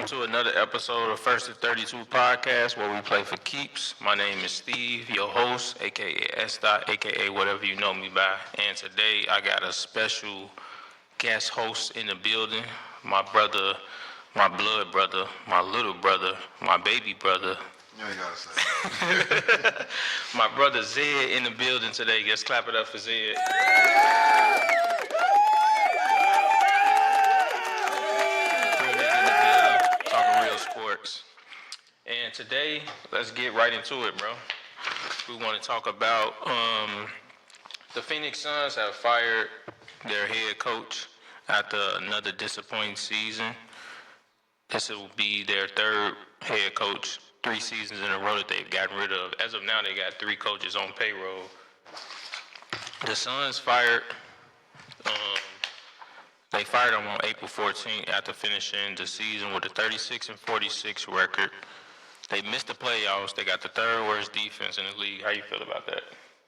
to another episode of First and 32 podcast where we play for keeps. My name is Steve, your host, aka S. aka whatever you know me by. And today I got a special guest host in the building. My brother, my blood brother, my little brother, my baby brother. You ain't gotta say that. My brother Zed in the building today. Let's clap it up for Zed. Sports. And today, let's get right into it, bro. We want to talk about the Phoenix Suns have fired their head coach after another disappointing season. This will be their third head coach 3 seasons in a row that they've gotten rid of. As of now, they got 3 coaches on payroll. The Suns fired They fired him on April 14th after finishing the season with a 36-46 record. They missed the playoffs. They got the third worst defense in the league. How you feel about that?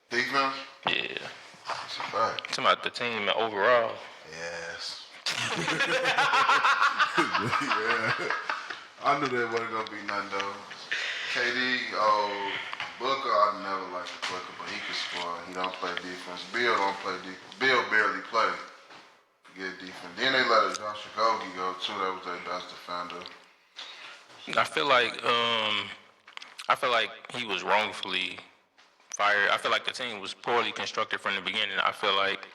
Defense? Yeah. That's a fact. Talking about the team overall. Yes. Yeah. I knew that wasn't gonna be nothing though. KD, Booker, I never liked Booker, but he can score. He don't play defense. Bill don't play defense. Bill barely plays. Good defense. Then they let Josh Okogie go too. That was their best defender. I feel like he was wrongfully fired. I feel like the team was poorly constructed from the beginning. I feel like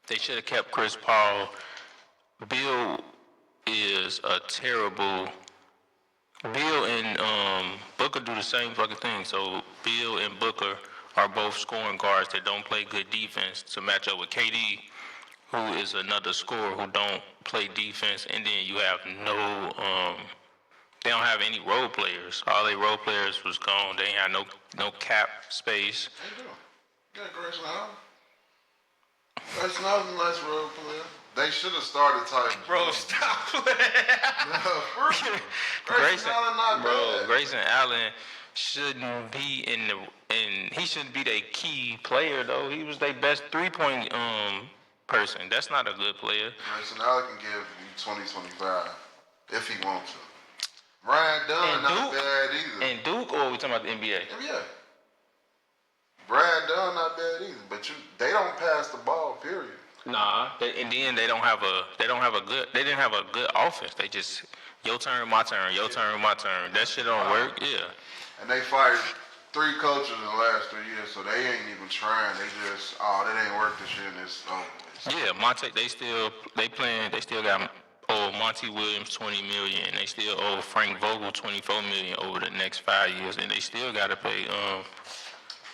they should have kept Chris Paul. Bill is a terrible. Bill and Booker do the same fucking thing. So Bill and Booker are both scoring guards that don't play good defense to match up with KD, who is another scorer who don't play defense, and then you have they don't have any role players. All their role players was gone. They ain't had no cap space. They do. Yeah, Grayson Allen. Grayson Allen's a nice role player. They should have started Tyson. Bro, stop playing. No, Grayson Allen not bad. Grayson Allen shouldn't be he shouldn't be their key player though. He was their best 3-point person. That's not a good player. Grayson Allen can give you 20-25 if he wants to. Ryan Dunn not bad either. And Duke, or are we talking about the NBA? NBA. Brad Dunn not bad either, but they don't pass the ball. Period. Nah, and then they didn't have a good offense. They just your turn, my turn, your turn, my turn. That shit don't work. Yeah. And they fired 3 coaches in the last 3 years, so they ain't even trying. They just that ain't work this year, and it's over. Yeah, Monte. They still got Monty Williams $20 million, and they still owe Frank Vogel $24 million over the next 5 years, and they still got to pay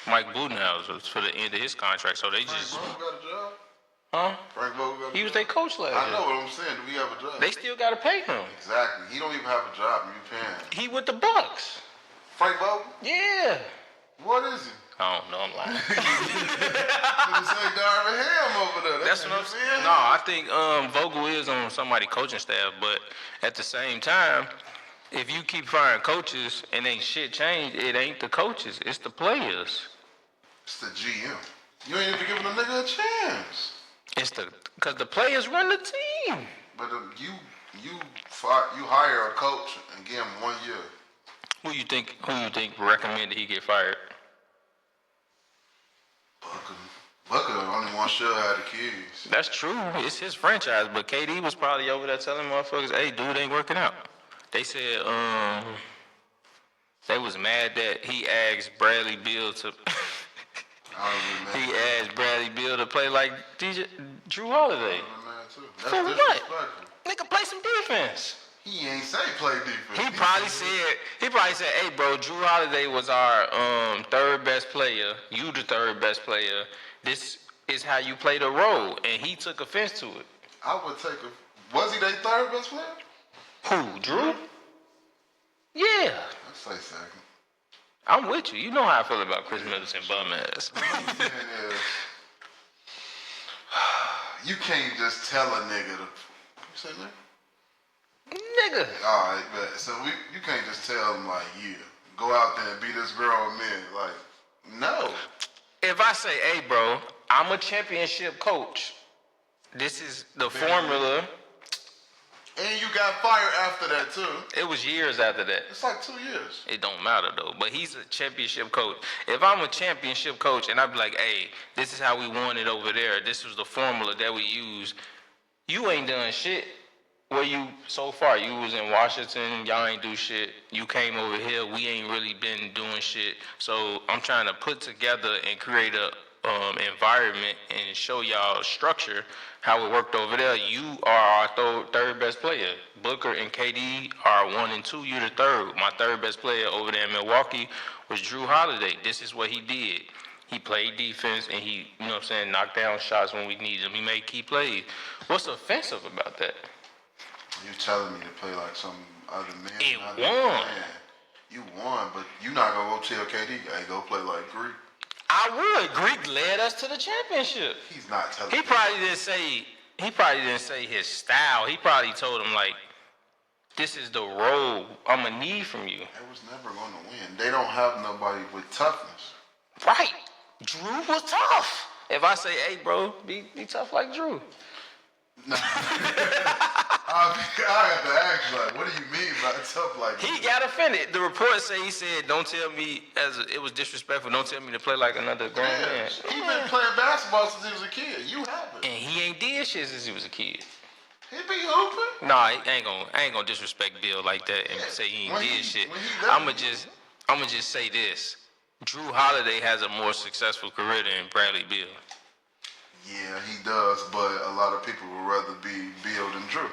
Mike Budenholzer for the end of his contract. So they just. Frank Vogel got a job? Huh? Frank Vogel got a job? He was their coach last year. I know what I'm saying. Do we have a job? They still got to pay him. Exactly. He don't even have a job. You paying him. He with the Bucks. Frank Vogel? Yeah. What is he? I don't know. I'm lying. You say Darvin Ham over there. That's what I'm saying. No, I think Vogel is on somebody's coaching staff, but at the same time, if you keep firing coaches and ain't shit changed, it ain't the coaches, it's the players. It's the GM. You ain't even giving a nigga a chance. Because the players run the team. But you hire a coach and give him 1 year. Who you think recommended he get fired? Booker only one should have the keys. That's true. It's his franchise, but KD was probably over there telling motherfuckers, "Hey, dude, ain't working out." They said they was mad that he asked Bradley Beal to. He asked Bradley Beal to play like Drew Holiday. For what? Nigga, play some defense. He ain't say play defense. He probably said, "Hey, bro, Drew Holiday was our third best player. You the third best player. This is how you play the role." And he took offense to it. I would take was he their third best player? Who, Drew? Yeah. I'd say second. I'm with you. You know how I feel about Chris Middleton bum ass. You can't just tell a nigga to. You say nigga? Nigga. All right, but so you can't just tell him like, yeah, go out there and be this grown man. Like, no. If I say, hey, bro, I'm a championship coach. This is the formula. And you got fired after that, too. It was years after that. It's like 2 years. It don't matter, though. But he's a championship coach. If I'm a championship coach and I be like, hey, this is how we won it over there. This was the formula that we use. You ain't done shit. Where you so far? You was in Washington. Y'all ain't do shit. You came over here. We ain't really been doing shit. So I'm trying to put together and create a environment and show y'all structure how it worked over there. You are our third best player. Booker and KD are 1 and 2. You're the third. My third best player over there in Milwaukee was Drew Holiday. This is what he did. He played defense and he, you know what I'm saying, knocked down shots when we needed him. He made key plays. What's offensive about that? You telling me to play like some other man? It won. You won, but you not gonna go tell KD, hey, go play like Greek. I would. Greek led us to the championship. He's not telling. He probably didn't say his style. He probably told him like, "This is the role I'm gonna need from you." They was never gonna win. They don't have nobody with toughness. Right. Drew was tough. If I say, "Hey, bro, be tough like Drew." Nah. I have to ask you, like, what do you mean by tough like that? He got offended. The report he said, "Don't tell me it was disrespectful. Don't tell me to play like another grown man." He been playing basketball since he was a kid. You haven't. And he ain't did shit since he was a kid. He be hooping. Nah, I ain't gonna disrespect Bill like that and say he ain't did shit. I'ma just say this. Drew Holiday has a more successful career than Bradley Beal. Yeah, he does, but a lot of people would rather be Bill than Drew.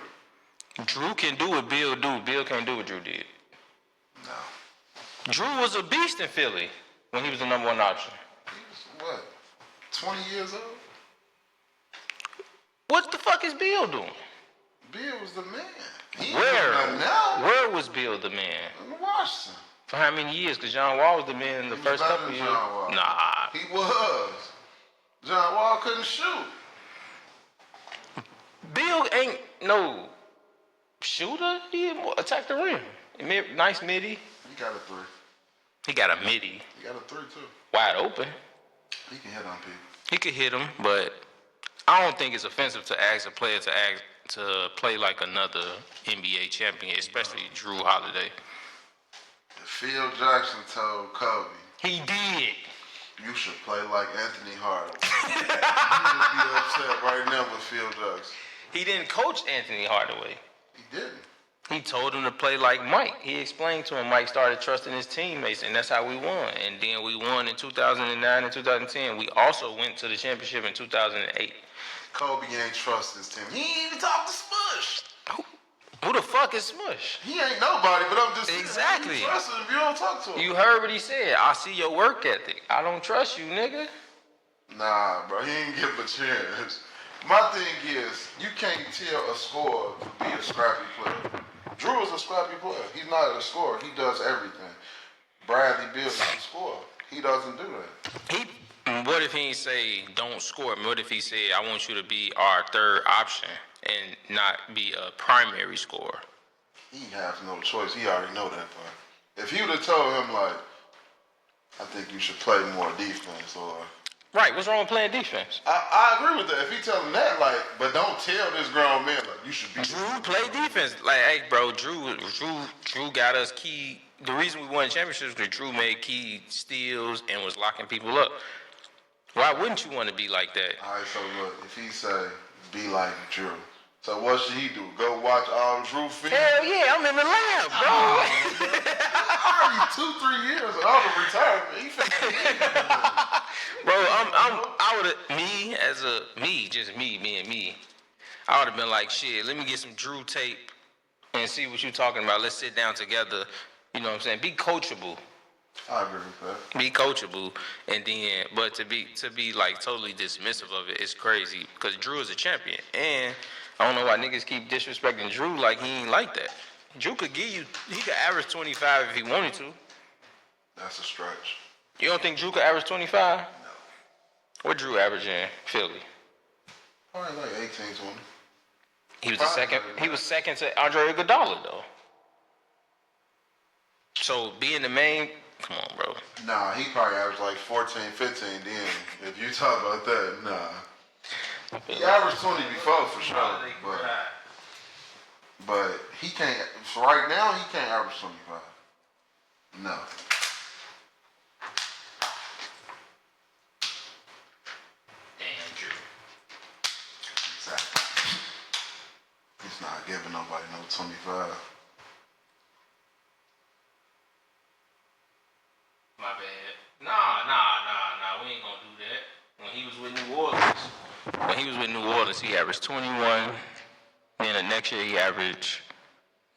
Drew can do what Bill do. Bill can't do what Drew did. No. Drew was a beast in Philly when he was the number one option. He was, what, 20 years old? What the fuck is Bill doing? Bill was the man. He Where was Bill the man? In Washington. For how many years? Because John Wall was the man in the first couple of years. Nah. He was. John Wall couldn't shoot. Bill ain't no shooter. He attacked the rim. Nice midi. He got a 3. He got a midi. He got a 3 too. Wide open. He can hit on people. He could hit him, but I don't think it's offensive to ask a player to play like another NBA champion, especially Drew Holiday. Phil Jackson told Kobe. He did. You should play like Anthony Hardaway. You would be upset right now with Phil Jackson. He didn't coach Anthony Hardaway. He didn't. He told him to play like Mike. He explained to him Mike started trusting his teammates, and that's how we won. And then we won in 2009 and 2010. We also went to the championship in 2008. Kobe ain't trust his team. He ain't even talk to Smush. Who the fuck is Smush? He ain't nobody, but I'm just saying. Exactly. You trust him if you don't talk to him. You heard what he said. I see your work ethic. I don't trust you, nigga. Nah, bro. He ain't give a chance. My thing is, you can't tell a scorer to be a scrappy player. Drew is a scrappy player. He's not a scorer. He does everything. Bradley Beal is a scorer. He doesn't do that. What if he say don't score? What if he said I want you to be our third option and not be a primary scorer? He has no choice. He already know that part. If he would have told him like, I think you should play more defense or. Right, what's wrong with playing defense? I agree with that. If he tell him that, like, but don't tell this grown man like you should be. Drew play defense. Like, hey, bro, Drew got us key. The reason we won championships because Drew made key steals and was locking people up. Why wouldn't you want to be like that? All right, so look, if he say be like Drew, so what should he do? Go watch all Drew films? Hell yeah, I'm in the lab, bro. Already 2-3 years out of retirement. He finna. Bro, I would have, just me being me, I would have been like, shit, let me get some Drew tape and see what you're talking about. Let's sit down together. You know what I'm saying? Be coachable. I agree with that. Be coachable, and then, but to be like totally dismissive of it is crazy because Drew is a champion, and I don't know why niggas keep disrespecting Drew like he ain't like that. Drew could he could average 25 if he wanted to. That's a stretch. You don't think Drew could average 25? No. What Drew average in Philly? Probably like 18, 20. He was second to Andre Iguodala though. So being the main, come on, bro. Nah, he probably averaged like 14, 15 then. If you talk about that, nah. He averaged 20 before for sure. But But he can't. So right now, he can't average 25. No. Damn, Drew. Exactly. He's not giving nobody no 25. My bad. Nah. We ain't gonna do that. When he was with New Orleans, he averaged 21. Then the next year he averaged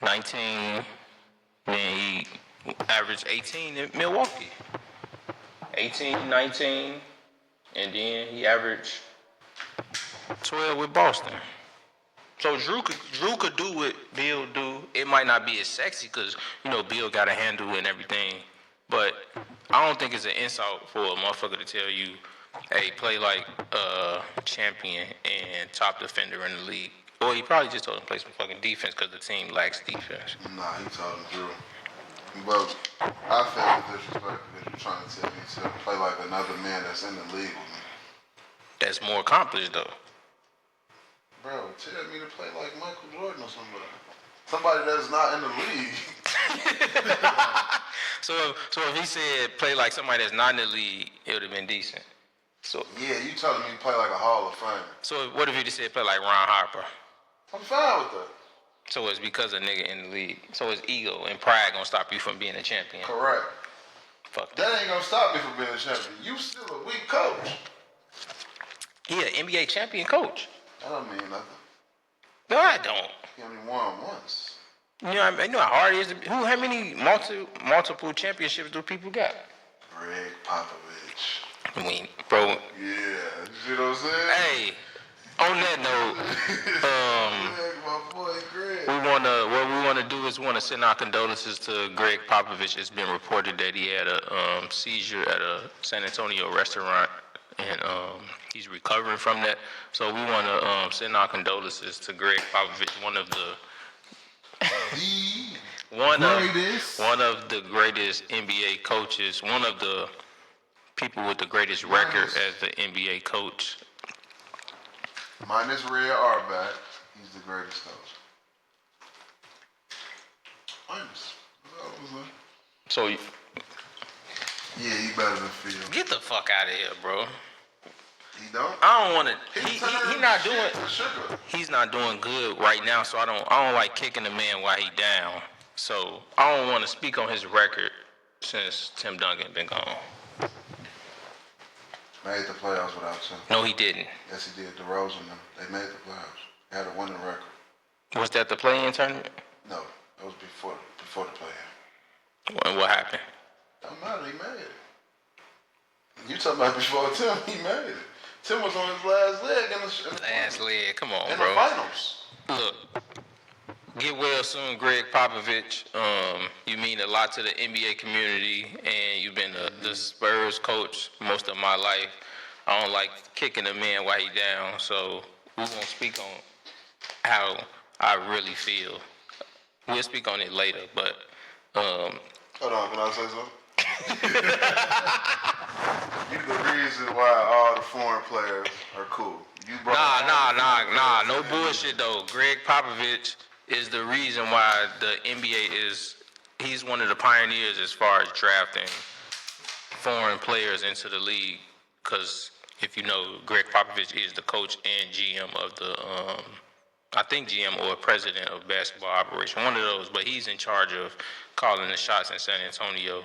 19. Then he averaged 18 in Milwaukee. 18, 19, and then he averaged 12 with Boston. So Drew could do what Bill do. It might not be as sexy because, Bill got a handle and everything. But I don't think it's an insult for a motherfucker to tell you, hey, play like a champion and top defender in the league. Or he probably just told him to play some fucking defense because the team lacks defense. Nah, he told him Drew. But I feel the disrespect because you're trying to tell me to play like another man that's in the league with me. That's more accomplished, though. Bro, tell me to play like Michael Jordan or somebody. Somebody that's not in the league. So if he said play like somebody that's not in the league, it would have been decent. So Yeah, you telling me to play like a Hall of Famer. So what if he just said play like Ron Harper? I'm fine with that. So it's because a nigga in the league. So his ego and pride gonna stop you from being a champion. Correct. Fuck that. That ain't gonna stop me from being a champion. You still a weak coach. He an NBA champion coach. That don't mean nothing. No, I don't. He only won once. You know how hard it is. How many multiple championships do people got? Greg Popovich. I mean, bro. Yeah, you see what I'm saying? Hey, on that note, my boy Greg. what we wanna do is send our condolences to Greg Popovich. It's been reported that he had a seizure at a San Antonio restaurant, and he's recovering from that. So we wanna send our condolences to Greg Popovich, one of the greatest NBA coaches, one of the people with the greatest record as the NBA coach. Minus Red Auerbach, he's the greatest coach. Minus. So yeah, he better than Phil. Get the fuck out of here, bro. He don't? I don't want to. He not doing. He's not doing good right now. So I don't like kicking the man while he down. So I don't want to speak on his record since Tim Duncan been gone. Made the playoffs without Tim. No, he didn't. Yes, he did. DeRozan and them. They made the playoffs. They had a winning record. Was that the play-in tournament? No, that was before the play-in. What happened? Don't matter. He made it. You talking about before Tim? He made it. Tim was on his last leg in the last leg. Come on, in bro. the finals. Look, get well soon, Greg Popovich. You mean a lot to the NBA community, and you've been the Spurs coach most of my life. I don't like kicking a man while he down, so we won't speak on how I really feel. We'll speak on it later, but Hold on, can I say something? You the reason why all the foreign players are cool. Nah. No bullshit though. Greg Popovich is the reason why the NBA he's one of the pioneers as far as drafting foreign players into the league. Because if you know, Greg Popovich is the coach and GM of the, I think GM or president of basketball operation, one of those. But he's in charge of calling the shots in San Antonio.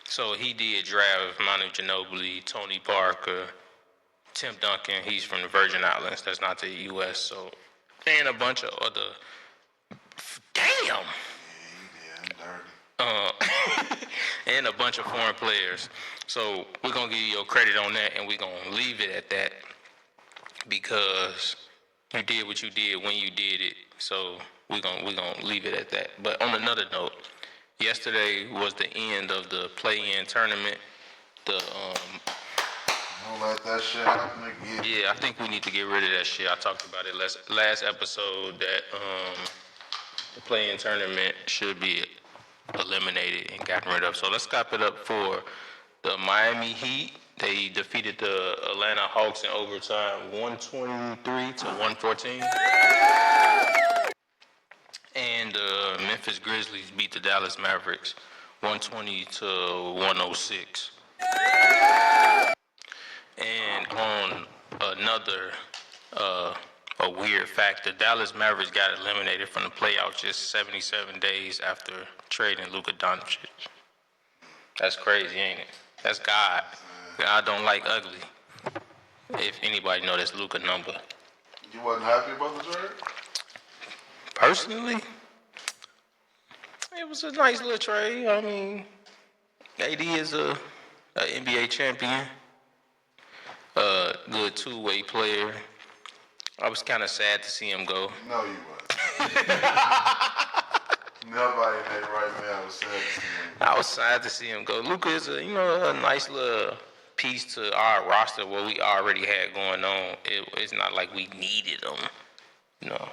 So he did draft Manu Ginobili, Tony Parker, Tim Duncan. He's from the Virgin Islands. That's not the U.S. So, and a bunch of other. Damn. And a bunch of foreign players. So we're gonna give you your credit on that, and we're gonna leave it at that because you did what you did when you did it. So we're gonna leave it at that. But on another note, yesterday was the end of the play-in tournament. Don't let that shit happen again. Yeah, I think we need to get rid of that shit. I talked about it last episode that the play-in tournament should be eliminated and gotten rid of. So let's stop it up for the Miami Heat. They defeated the Atlanta Hawks in overtime, 123 to 114. the Memphis Grizzlies beat the Dallas Mavericks 120-106. And on another a weird fact, the Dallas Mavericks got eliminated from the playoffs just 77 days after trading Luka Doncic. That's crazy, ain't it? That's God. God don't like ugly. If anybody know that's Luka number. You wasn't happy about the trade? Personally, it was a nice little trade. I mean, AD is a NBA champion, a good two-way player. I was kind of sad to see him go. No, you wasn't. Nobody in that right now was sad to see him. I was sad to see him go. Luka is a nice little piece to our roster, what we already had going on. It's not like we needed him. No.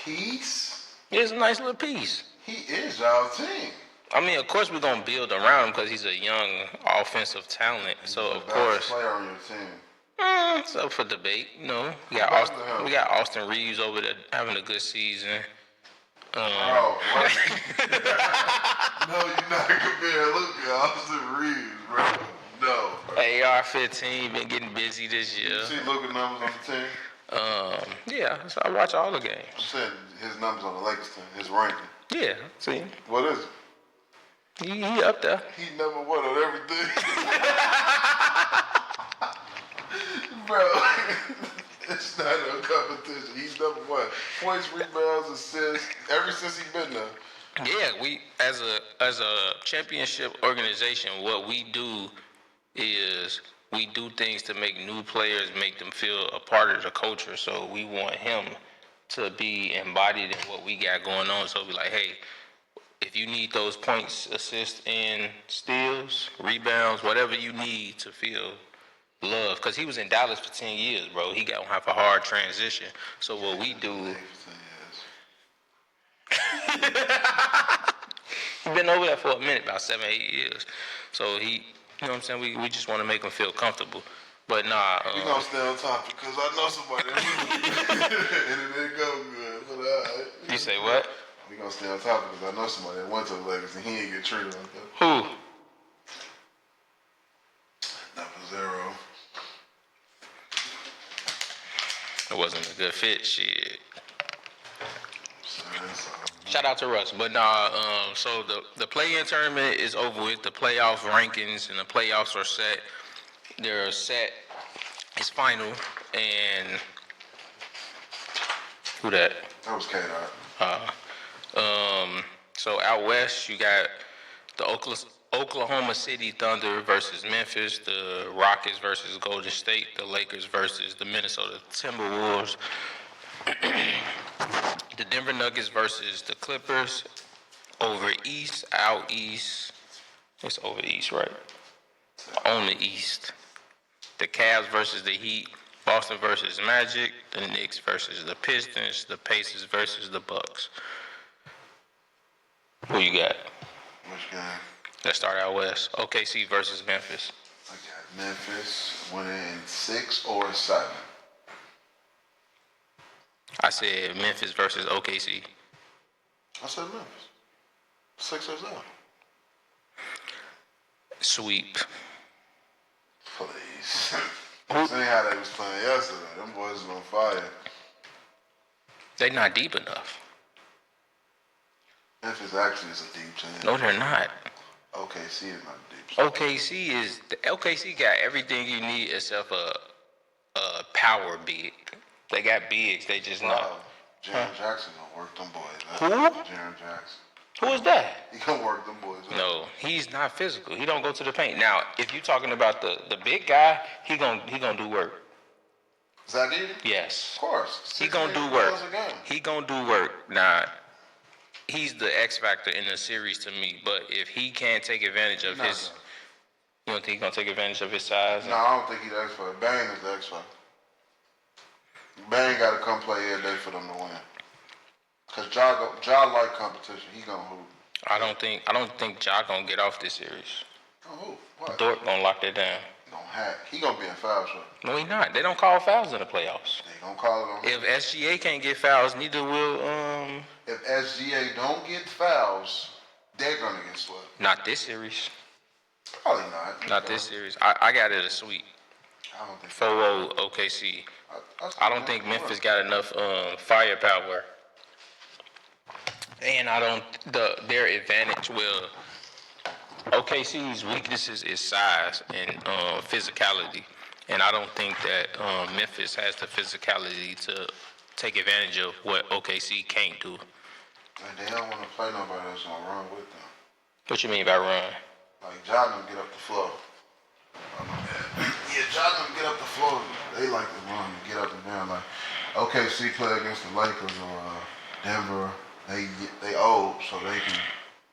Peace? It's a nice little piece. He is y'all team. I mean, of course we're gonna build around him because he's a young offensive talent. So of course, player on your team. it's up for debate. We got Austin Reeves over there having a good season. What? No, you're not comparing Luka Austin Reeves, bro. No. Bro. AR-15 been getting busy this year. You see Luka numbers on the team? Yeah, so I watch all the games. I'm saying his numbers on the Lakers team, his ranking. Yeah, see, What is it? he up there. He number one on everything. Bro, it's not no competition. He's number one. Points, rebounds, assists, ever since he's been there. Yeah, we as a championship organization, what we do is we do things to make new players, make them feel a part of the culture. So we want him to be embodied in what we got going on. So be like, hey, if you need those points, assists, and steals, rebounds, whatever you need to feel love, because he was in Dallas for 10 years, bro. He gonna have a hard transition. So what we do. He's been over there for a minute, about 7-8 years. So he, you know what I'm saying? We just want to make him feel comfortable. But nah. We gonna stay on topic because I know somebody that and it didn't go good. But you say what? We gonna stay on topic because I know somebody that went to the Lakers and he didn't get treated like that. Who? Number 0. It wasn't a good fit, shit. So Shout out to Russ. But nah, so the play-in tournament is over with. The playoff rankings and the playoffs are set. They're set. It's final. And who that? That was K-Dot. So out west, you got the Oklahoma City Thunder versus Memphis, the Rockets versus Golden State, the Lakers versus the Minnesota Timberwolves, the Denver Nuggets versus the Clippers. Over east, out east. It's over east, right? On the east. The Cavs versus the Heat, Boston versus Magic, the Knicks versus the Pistons, the Pacers versus the Bucks. Who you got? Which game? Let's start out west. OKC versus Memphis. I got Memphis winning in 6 or 7. I said Memphis versus OKC. I said Memphis. 6 or 7. Sweep. Please. See how they was playing yesterday. Them boys was on fire. They not deep enough. Memphis actually is a deep team. No, they're not. OKC is not deep. OKC got everything you need except a power big. They got bigs. They just not. Jaren Jackson gonna work them boys. Who? Jaren Jackson. Who is that? He gonna work them boys. No, he's not physical. He don't go to the paint. Now, if you're talking about the big guy, he gonna do work. Zach Edey? Yes. Of course. He gonna do work. He gonna do work. Now, he's the X factor in the series to me. But if he can't take advantage of his, you don't think he's gonna take advantage of his size? No, I don't think he's the X factor. Bane is the X factor. Bane gotta come play every day for them to win. Cause Ja like competition. He gonna hoop. I don't think Ja gonna get off this series. Oh, who? What? Dort gonna lock that down. He gonna be in foul trouble. No, he not. They don't call fouls in the playoffs. They gonna call it on him. If SGA can't get fouls, neither will If SGA don't get fouls, they're gonna get swept. Not this series. Probably not. Not this series. I got it a sweep. I don't think 4-0 OKC. I don't think Memphis got enough firepower. And I don't their advantage will OKC's weaknesses is size and physicality. And I don't think that Memphis has the physicality to take advantage of what OKC can't do. And they don't want to play nobody that's gonna run with them. What you mean by run? Like Jordan get up the floor. Yeah, Jordan get up the floor. They like to run and get up and down. Like OKC play against the Lakers or Denver. They old, so they can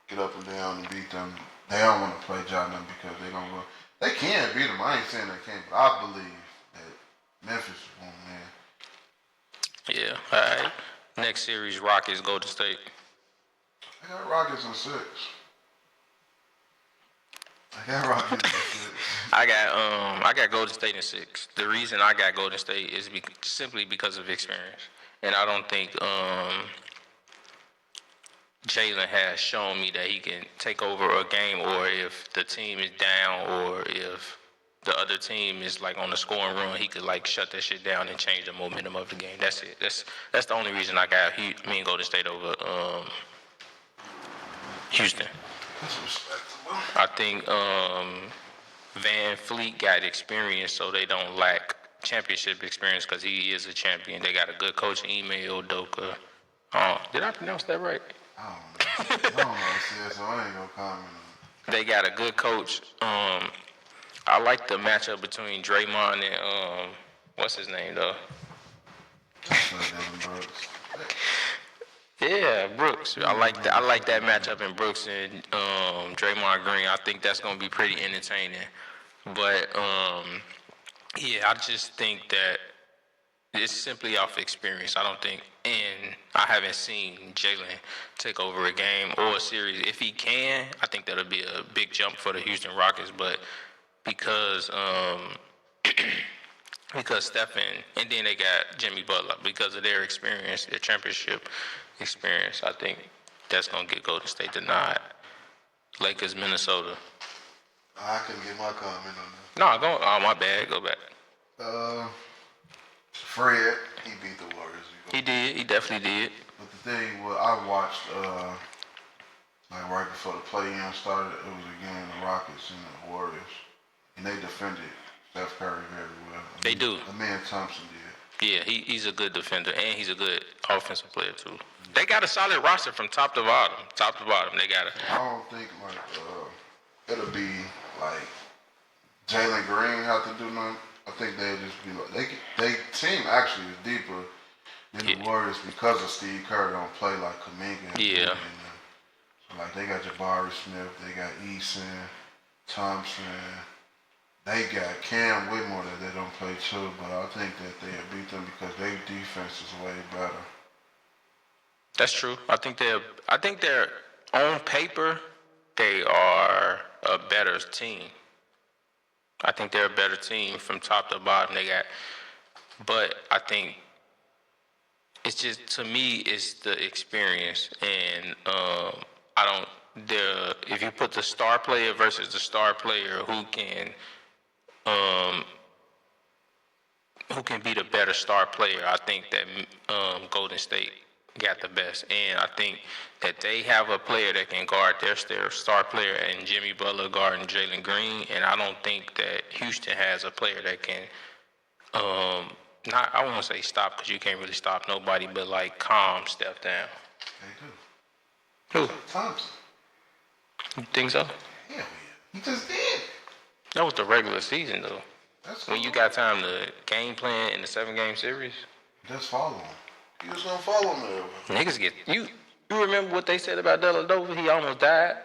get up and down and beat them. They don't want to play Jordan because they gonna go. They can beat them. I ain't saying they can't, but I believe that Memphis won't win. Yeah, all right. Next series, Rockets, Golden State. I got Rockets in 6. I got Golden State in 6. The reason I got Golden State is simply because of experience, and I don't think Jalen has shown me that he can take over a game, or if the team is down, or if the other team is like on the scoring run, he could like shut that shit down and change the momentum of the game. That's it. That's the only reason I got Golden State over Houston. That's respectable. I think Van Fleet got experience, so they don't lack championship experience because he is a champion. They got a good coach, Ime Udoka. Did I pronounce that right? I don't know what it says, so I ain't gonna comment on it. They got a good coach. I like the matchup between Draymond and what's his name though? Yeah, Brooks. I like that matchup in Brooks and Draymond Green. I think that's gonna be pretty entertaining. But yeah, I just think that it's simply off experience. I don't think, and I haven't seen Jalen take over a game or a series. If he can, I think that'll be a big jump for the Houston Rockets. But because Stephen, and then they got Jimmy Butler, because of their experience, their championship experience, I think that's gonna get Golden State the nod. Lakers, Minnesota. I couldn't get my comment on that. No, go. Oh, my bad. Go back. Fred, he beat the Warriors. He did. He definitely did. But the thing was, I watched like right before the play-in started. It was a game the Rockets and the Warriors, and they defended Steph Curry very well. They do. The man Thompson did. Yeah, he's a good defender, and he's a good offensive player too. They got a solid roster from top to bottom. Top to bottom, they got it. I don't think like it'll be like Jalen Green have to do nothing. I think they'll just be like they team actually is deeper than the Warriors because of Steve Kerr don't play like Kuminga. Yeah. So like they got Jabari Smith, they got Eason, Thompson. They got Cam Whitmore that they don't play too, but I think that they'll beat them because their defense is way better. That's true. I think they're on paper they are a better team. I think they're a better team from top to bottom. But I think it's just, to me, it's the experience, and if you put the star player versus the star player, who can be the better star player, I think that Golden State got the best. And I think that they have a player that can guard their star player, and Jimmy Butler guarding Jalen Green. And I don't think that Houston has a player that can, I won't say stop because you can't really stop nobody, but like calm Steph down. They do. Who? Thompson. You think so? Yeah, he just did. That was the regular season though. That's when you got time to game plan in the 7-game series. Just follow him. You just gonna follow him there. Niggas get you remember what they said about Dellavedova? He almost died.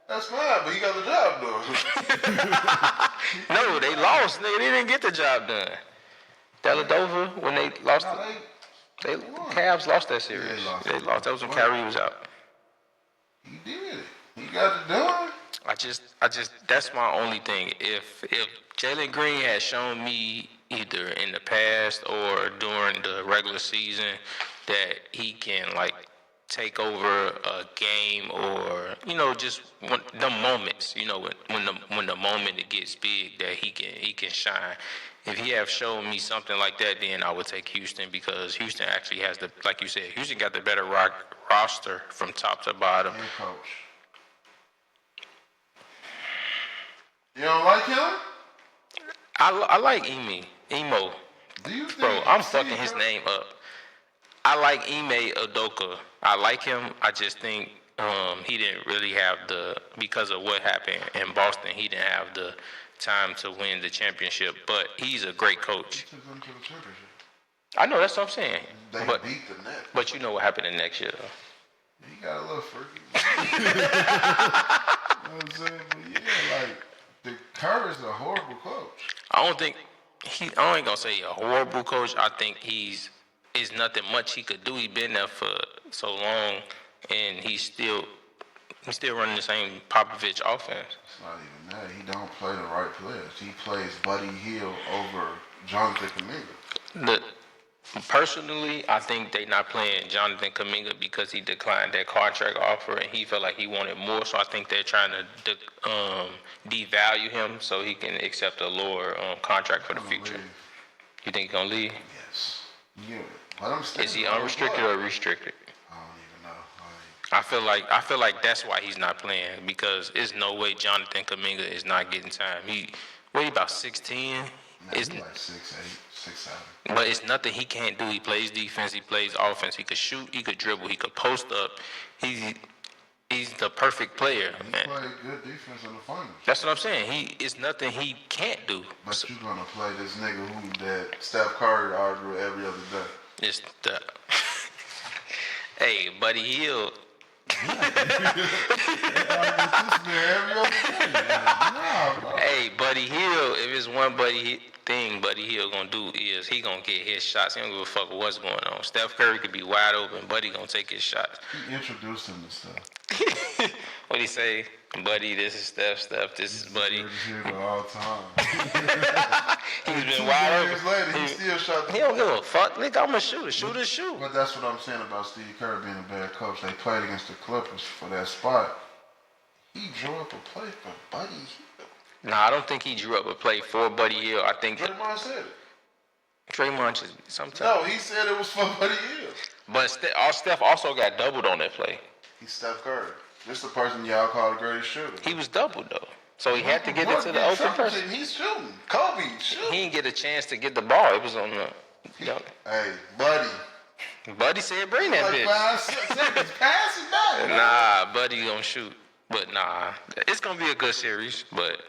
That's fine, but he got the job done. No, they lost, nigga. They didn't get the job done. Dellavedova, when they lost, they Cavs lost that series. They lost. That was when Kyrie was out. He did. He got it done. I just that's my only thing. If Jalen Green had shown me either in the past or during the regular season that he can like take over a game or just the moments when the moment it gets big that he can shine. If he have shown me something like that, then I would take Houston because Houston actually has like you said, Houston got the better roster from top to bottom. And coach. You don't like him? I like Emo. Do you think? Bro, I'm fucking his name up. I like Ime Udoka. I like him. I just think he didn't really have because of what happened in Boston, he didn't have the time to win the championship. But he's a great coach. He took them to the championship. I know, that's what I'm saying. They beat the Nets. But you know what happened the next year, though. He got a little freaky. You know what I'm saying? But yeah, like, the Kerr is a horrible coach. I ain't gonna say he a horrible coach. I think is nothing much he could do. He been there for so long, and he's still running the same Popovich offense. It's not even that. He don't play the right players. He plays Buddy Hield over Jonathan Kuminga. Personally, I think they not playing Jonathan Kuminga because he declined that contract offer and he felt like he wanted more. So I think they're trying to devalue him so he can accept a lower contract for the future. Leave. You think he's gonna leave? Yes. Yeah. Let him stay. Is he unrestricted or restricted? I don't even know. I feel like that's why he's not playing because there's no way Jonathan Kuminga is not getting time. He about 6'10". He's like 6'8", 6'7". But it's nothing he can't do. He plays defense. He plays offense. He could shoot. He could dribble. He could post up. He's the perfect player. He played good defense in the finals. That's what I'm saying. It's nothing he can't do. But you're gonna play this nigga that Steph Curry argued with every other day. It's the hey, Buddy Hield. Hey, Buddy Hield. If it's one Buddy Hield gonna do is he gonna get his shots. He don't give a fuck what's going on. Steph Curry could be wide open. Buddy gonna take his shots. He introduced him to stuff. What'd he say? Buddy, this is Steph. Steph, this is Buddy. All time. He's been wide open. Years later, he still shot. He don't give a fuck. Nigga, I'm a shooter. Shoot. But that's what I'm saying about Steve Kerr being a bad coach. They played against the Clippers for that spot. He drew up a play for Buddy Hield. Nah, I don't think he drew up a play for Buddy Hield. I think Draymond said it. Draymond just sometimes. No, he said it was for Buddy Hield. But Steph also got doubled on that play. He's Steph Curry. This is the person y'all call the greatest shooter. He was doubled though, so he had to get it to the open person. He's shooting. Kobe shooting. He didn't get a chance to get the ball. It was on the. Hey, Buddy. Buddy said, "Bring that bitch." 5 seconds. Pass it back. Nah, Buddy gonna shoot. But nah, it's gonna be a good series. But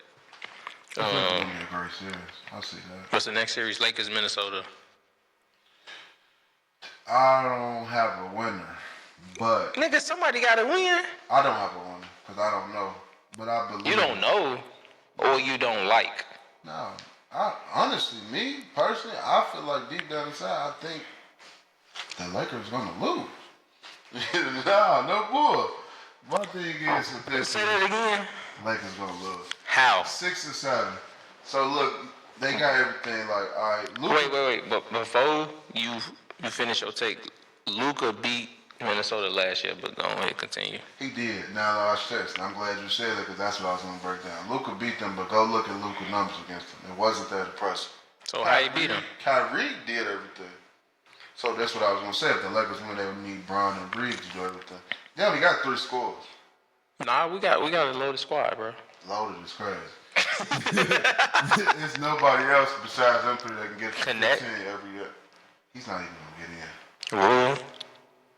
it's gonna be a great series. I see that. What's the next series? Lakers, Minnesota. I don't have a winner, but nigga, somebody gotta win. I don't have a winner because I don't know, but I believe. You don't know, or you don't like. No, honestly, me personally, I feel like deep down inside, I think the Lakers gonna lose. No bull. My thing is with this. Say that again. Lakers gonna lose. How? 6 and 7. So look, they got everything. Like, all right. Luka, Wait. But before you finish your take, Luka beat Minnesota last year. But go ahead, continue. He did. Now I stress, and I'm glad you said that because that's what I was gonna break down. Luka beat them, but go look at Luka's numbers against them. It wasn't that impressive. So how he beat him? Kyrie did everything. So that's what I was gonna say. If the Lakers win, they would need Bron and Reeves to do everything. They only got 3 scores. Nah, we got a loaded squad, bro. Loaded is crazy. There's nobody else besides them 3 that can get 15 every year. He's not even gonna get in.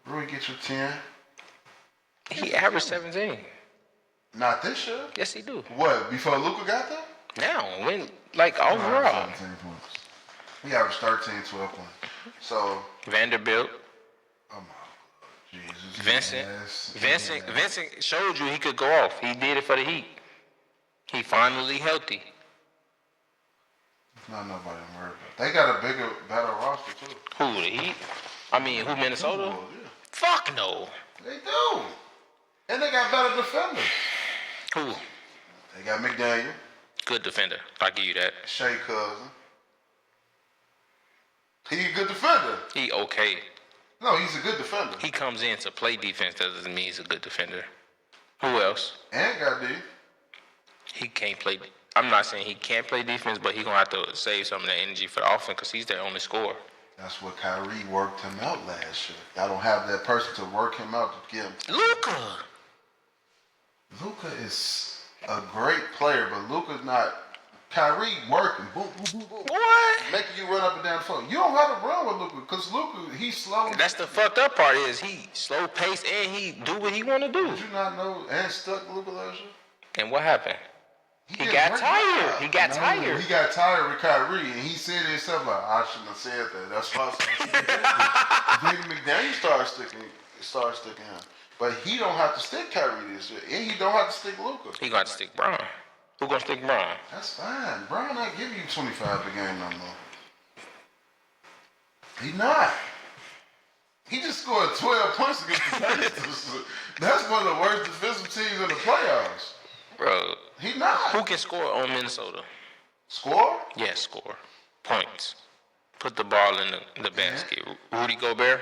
Rui get you 10. He averaged 17. Not this year. Yes, he do. What? Before Luka got there? Now, overall. 17 points. He averaged 13, 12 points. So Vanderbilt. Oh my Jesus. Vincent showed you he could go off. He did it for the Heat. He finally healthy. Not nobody I'm worried about. They got a better roster too. Who, the Heat? I mean, who, Minnesota? Yeah. Fuck no. They do. And they got better defenders. Who? They got McDaniel. Good defender. I'll give you that. Shea Cousin. He a good defender. He okay. No, he's a good defender. He comes in to play defense. That doesn't mean he's a good defender. Who else? And got D. He can't play. I'm not saying he can't play defense, but he gonna have to save some of that energy for the offense because he's their only scorer. That's what Kyrie worked him out last year. Y'all don't have that person to work him out to get him. Luka is a great player, but Luka's not. Kyrie working, boom, boom, boom, boom. What? Making you run up and down the floor. You don't have to run with Luka because Luka, he's slow. That's the fucked up part is he slow pace and he do what he want to do. Did you not know and stuck Luka last year? And what happened? He got tired. He got tired. He got tired with Kyrie, and he said to himself, like, I shouldn't have said that. That's why I said McDaniel started sticking him. But he don't have to stick Kyrie this year, and he don't have to stick Luka. He got to stick Bron. Who gonna stick Bron? That's fine. Bron not giving you 25 a game no more. He not. He just scored 12 points against the Pacers. That's one of the worst defensive teams in the playoffs. Bro. He not. Who can score on Minnesota? Score? Yes, score. Points. Put the ball in the basket. Rudy Gobert?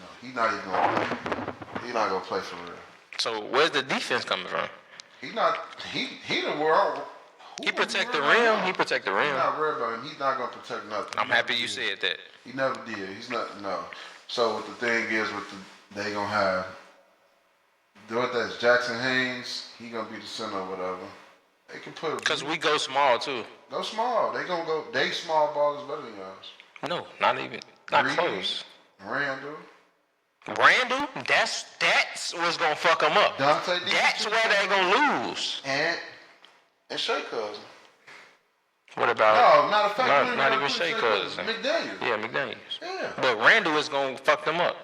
No, he's not even gonna play for real. So where's the defense coming from? He the world. He protect the rim. He protect the rim. He's not worried about him. He's not gonna protect nothing. I'm happy you said that. He never did. He's not. No. So what the thing is, they gonna have. What that's Jackson Haynes. He gonna be the center or whatever. They can put. Cause we go small too. Go small. They gonna go. They small ball is better than yours. No, not even. Not Reed, close. Randall. That's what's gonna fuck them up. Dante. That's where they gonna lose. And Shea Cousin. What about? No, matter of fact, not even Shea Cousin. McDaniel. Yeah, McDaniels. Yeah. But Randall is gonna fuck them up.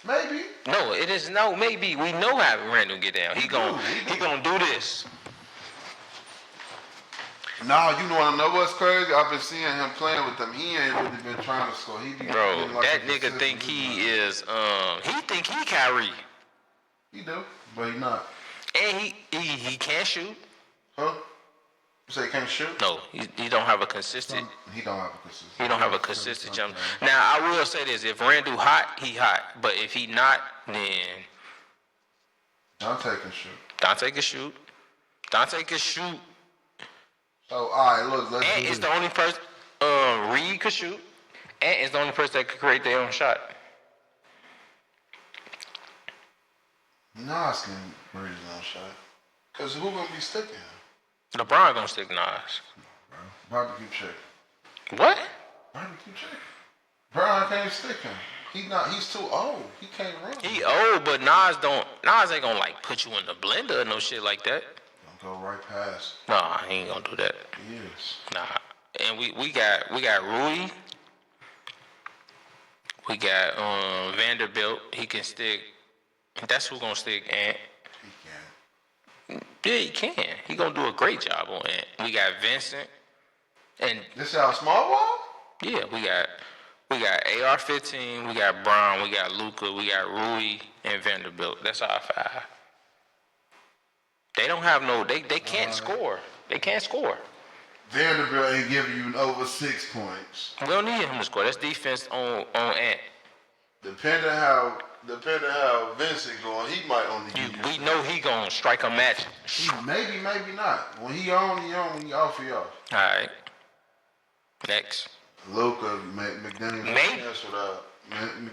Maybe. No, it is no maybe. We know how Randall get down. He gonna do this. Nah, you wanna know what's crazy? I've been seeing him playing with them. He ain't really been trying to score. He be Bro, like that nigga think he is he think he Kyrie. He do, but he not. And he can't shoot. Huh? You say he can't shoot? No, he don't have a consistent. He don't have a consistent. He don't have a consistent jump. Now I will say this: if Randall hot, he hot. But if he not, then Dante can shoot. Dante can shoot. Dante can shoot. So all right, look, let's And do it's this. the only person. Reed could shoot. And it's the only person that could create their own shot. Nas can bring his own shot. Cause who gonna be sticking him? LeBron gonna stick Nas. Barbecue chicken. What? Barbecue chicken. Brian can't stick him. He's too old. He can't run. He old, but Nas ain't gonna like put you in the blender or no shit like that. Don't go right past. Nah, he ain't gonna do that. He is. Nah. And we got Rui. We got Vanderbilt. He can stick. That's who gonna stick Ant. He can't. Yeah, he can. He gonna do a great job on Ant. We got Vincent. And This our small ball? yeah, we got AR-15, we got Brown, we got Luka, we got Rui, and Vanderbilt. That's our five. They don't have they can't score. They can't score. Vanderbilt ain't giving you over 6 points. We don't need him to score. That's defense on Ant. Depending how Vincent going, he might only give you. We know he gonna strike a match. Maybe not. When he on, he on. When he off, he off. All right. Next. Luka, McDaniel. Maybe. Cancel that.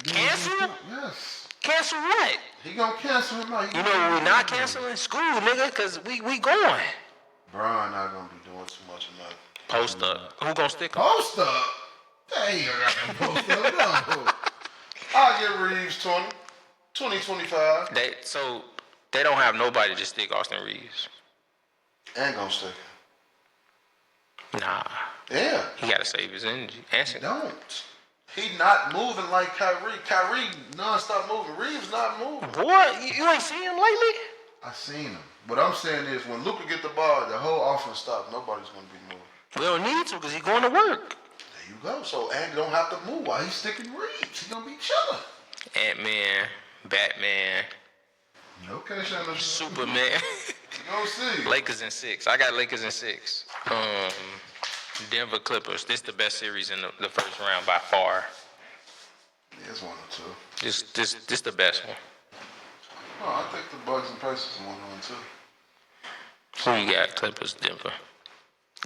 Cancel? Yes. Cancel what? He gonna cancel him out. You know what we're not canceling? School, nigga, cause we going. Brian not gonna be doing too much of nothing. Post up. Who gonna stick him? Post up? They ain't got no post up, no. I'll give Reeves 20, 25. They don't have nobody to stick Austin Reeves. Ain't gonna stick him. Nah. Yeah. He gotta save his energy. Answer. Don't. He not moving like Kyrie. Kyrie non-stop moving. Reeves not moving. Boy, you ain't seen him lately? I seen him. What I'm saying is when Luka get the ball, the whole offense stops. Nobody's gonna be moving. We don't need to because he's going to work. There you go. So Andy don't have to move while he's sticking Reeves. He's gonna be chilling. Ant-Man, Batman, Okay, Shannon. Superman. You gonna see. Lakers in 6. I got Lakers in 6. Denver Clippers. This the best series in the first round by far. Yeah, it's 1 or 2. This the best one. No, I think the Bucks and Pacers 1 or 2. Who you got? Clippers, Denver.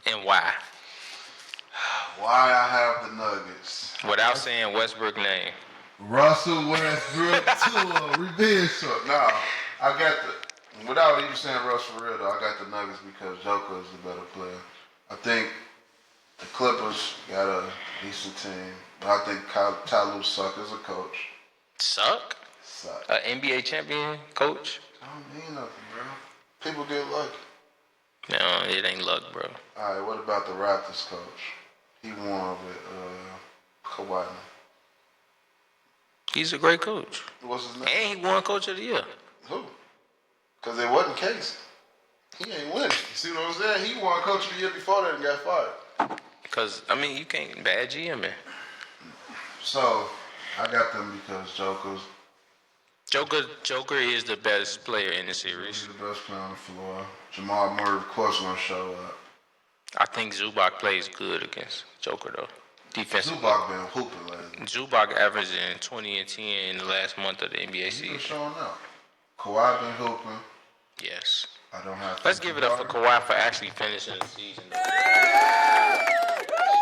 And why? Why I have the Nuggets? Without saying Westbrook name. Russell Westbrook to a revenge tour. Nah, I got the. Without even saying Russ for real though, I got the Nuggets because Joker is the better player. I think the Clippers got a decent team, but I think Ty Lue suck as a coach. Suck? Suck. An NBA champion coach? I don't mean nothing, bro. People get lucky. No, it ain't luck, bro. All right, what about the Raptors coach? He won with Kawhi. He's a great coach. What's his name? And he won Coach of the Year. Who? Because it wasn't Casey. He ain't winning. You see what I'm saying? He won Coach of the Year before that and got fired. Because, I mean, you can't bad GM it. So, I got them because Joker is the best player in the series. He's the best player on the floor. Jamal Murray, of course, gonna show up. I think Zubac plays good against Joker, though. Defensively. Zubac been hooping lately. Zubac averaging 20 and 10 in the last month of the NBA He's season. been showing up. Kawhi been hooping. Yes. I don't have. Let's give it up for Kawhi for actually finishing the season. Shout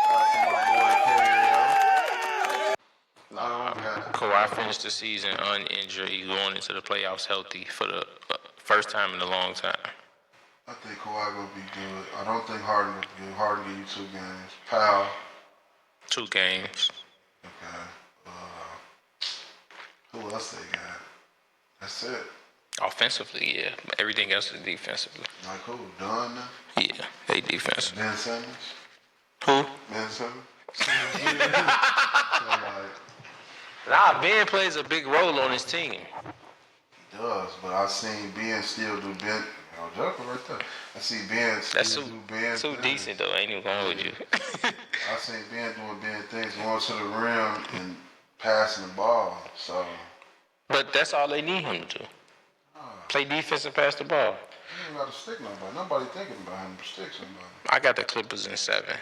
out to my boy KO. Kawhi finished the season uninjured. He's going into the playoffs healthy for the first time in a long time. I think Kawhi gonna be good. I don't think Harden gonna be good. Harden give you 2 games. Powell. 2 games. Okay. Who else they got? That's it. Offensively, yeah. Everything else is defensively. Like who? Dunn? Yeah, they defensive. Ben Simmons? Who? Ben Simmons? Nah, Ben plays a big role on his team. He does, but I've seen Ben still do Ben. Oh, Joker right there. I see Ben still do Ben. Too decent though. I ain't even going with you. I seen Ben doing Ben things, going to the rim and passing the ball. So. But that's all they need him to do. Play defense and pass the ball. He ain't got to stick nobody. Nobody thinking about him to stick somebody. I got the Clippers in 7.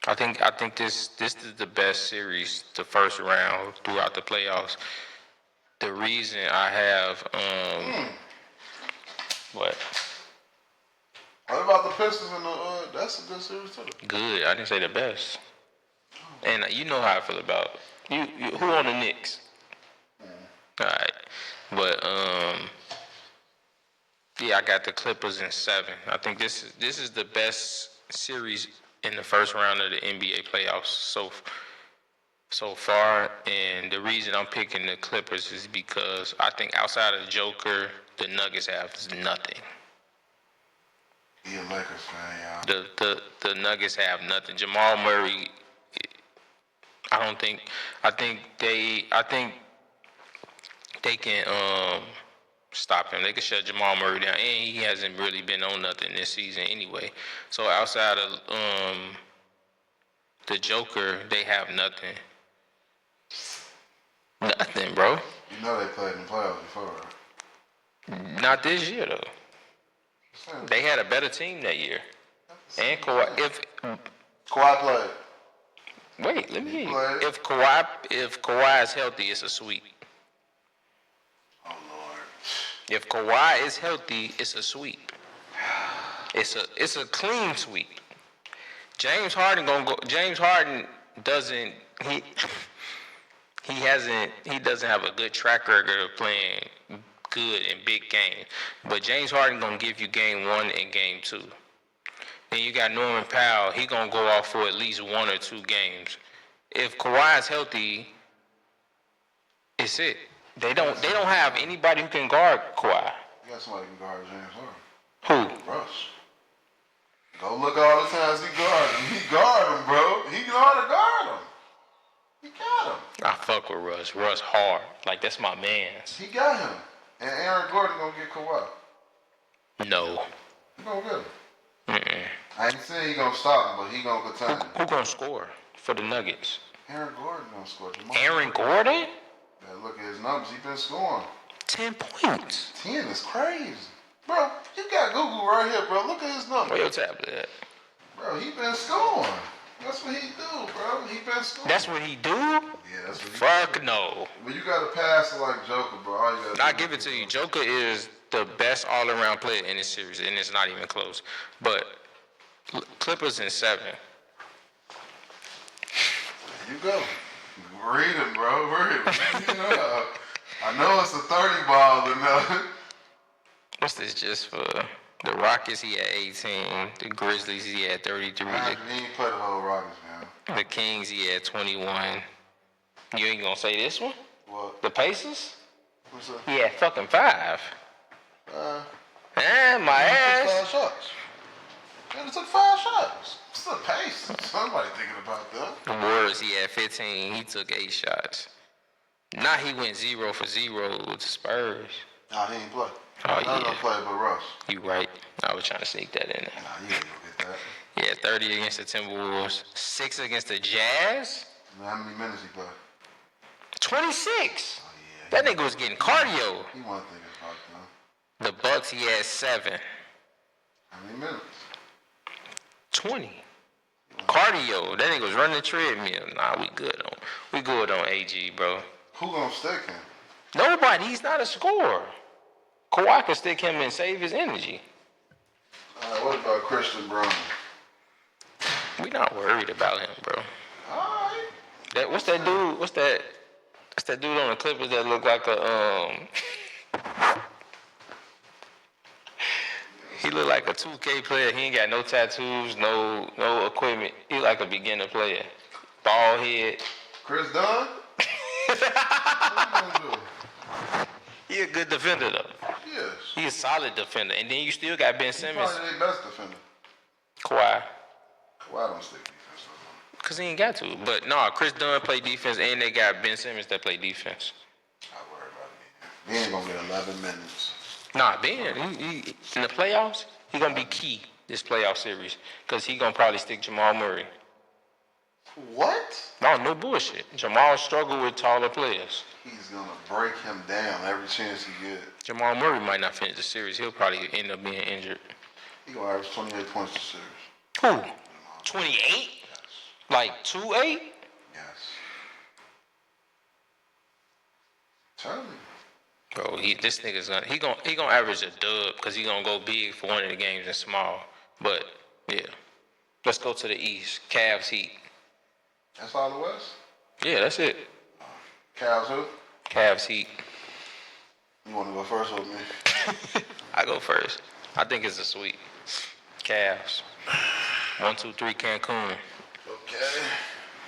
I think this is the best series, the first round throughout the playoffs. The reason I have what? What about the Pistons and the? That's a good series too. Good. I didn't say the best. And you know how I feel about you. Who on the Knicks? All right, but yeah, I got the Clippers in 7. I think this is the best series in the first round of the NBA playoffs so far. And the reason I'm picking the Clippers is because I think outside of the Joker, the Nuggets have nothing. He a Lakers fan, y'all. The Nuggets have nothing. Jamal Murray, I think they can stop him. They can shut Jamal Murray down, and he hasn't really been on nothing this season anyway. So outside of the Joker, they have nothing. Nothing, bro. You know they played in the playoffs before, right? Not this year though. They had a better team that year. And Kawhi, if Kawhi played. wait, let me hear you. If Kawhi is healthy, it's a sweep. Oh Lord. If Kawhi is healthy, it's a sweep. It's a clean sweep. James Harden doesn't he doesn't have a good track record of playing good in big games. But James Harden gonna give you game 1 and game 2. Then you got Norman Powell, he gonna go off for at least 1 or 2 games. If Kawhi is healthy, it's it. They don't have anybody who can guard Kawhi. You got somebody who can guard James Harden. Who? Russ. Go look at all the times he guarded him. He guarded him, bro. He know how to guard him. He got him. I fuck with Russ. Russ hard. Like, that's my mans. He got him. And Aaron Gordon gonna get Kawhi. No. He gonna get him. Mm-mm. I ain't saying he gonna stop him, but he gonna contain him. Who gonna score for the Nuggets? Aaron Gordon gonna score. Aaron Gordon? Yeah, look at his numbers. He been scoring. 10 points. 10 is crazy. Bro, you got Google right here, bro. Look at his number. Where your tablet at? Bro, he been scoring. That's what he do, bro. He been scoring. That's what he do? Yeah, that's what he Fuck do. no. But you got to pass it like Joker, bro. All you I give it to you. Joker is the best all-around player in this series, and it's not even close. But Clippers in 7. There you go. Read him, bro. Read him. Yeah. I know it's a 30 ball, but no. What's this just for? The Rockets, he had 18. The Grizzlies, he had 33. He ain't play the whole Rockets, man. The Kings, he had 21. You ain't gonna say this one? What? The Pacers? What's up? He had fucking 5. My ass. 5 shots. Man, it took 5 shots. It's the pace. Somebody thinking about that. The Warriors, he had 15. He took 8 shots. Now he went 0 for 0 with the Spurs. Nah, he ain't play. Oh, None yeah. of them play but Russ. You right. I was trying to sneak that in there. Nah, you ain't gonna get that. Yeah, 30 against the Timberwolves. 6 against the Jazz. Man, how many minutes he played? 26. Oh, yeah. That nigga was getting cardio. He wasn't thinking about that. The Bucks, he had 7. How many minutes? 20. Cardio. That nigga was running the treadmill. Nah, we good on AG, bro. Who gonna stick him? Nobody. He's not a scorer. Kawhi can stick him and save his energy. What about Christian Brown? We not worried about him, bro. All right. What's that dude? What's that dude on the Clippers that look like a He look like a 2K player. He ain't got no tattoos, no equipment. He like a beginner player. Bald head. Chris Dunn? What you gonna do? He a good defender though. Yes. He a solid defender. And then you still got Ben He's Simmons. probably their best defender. Kawhi. Kawhi don't stick defense no more. Because he ain't got to. But no, Chris Dunn play defense, and they got Ben Simmons that play defense. I worry about it. He ain't gonna get 11 minutes. Nah, Ben, he in the playoffs, he going to be key this playoff series. Because he going to probably stick Jamal Murray. What? No bullshit. Jamal struggled with taller players. He's gonna break him down every chance he gets. Jamal Murray might not finish the series. He'll probably end up being injured. He gonna average 28 points a series. Who? 28? Yes. Like 2-8? Yes. Tell me. Bro, this nigga's gonna average a dub because he gonna go big for one of the games and small. But yeah, let's go to the East. Cavs Heat. That's all the West? Yeah, that's it. Cavs who? Cavs Heat. You wanna go first with me? I go first. I think it's a sweep. Cavs. 1, 2, 3 Cancun. Okay.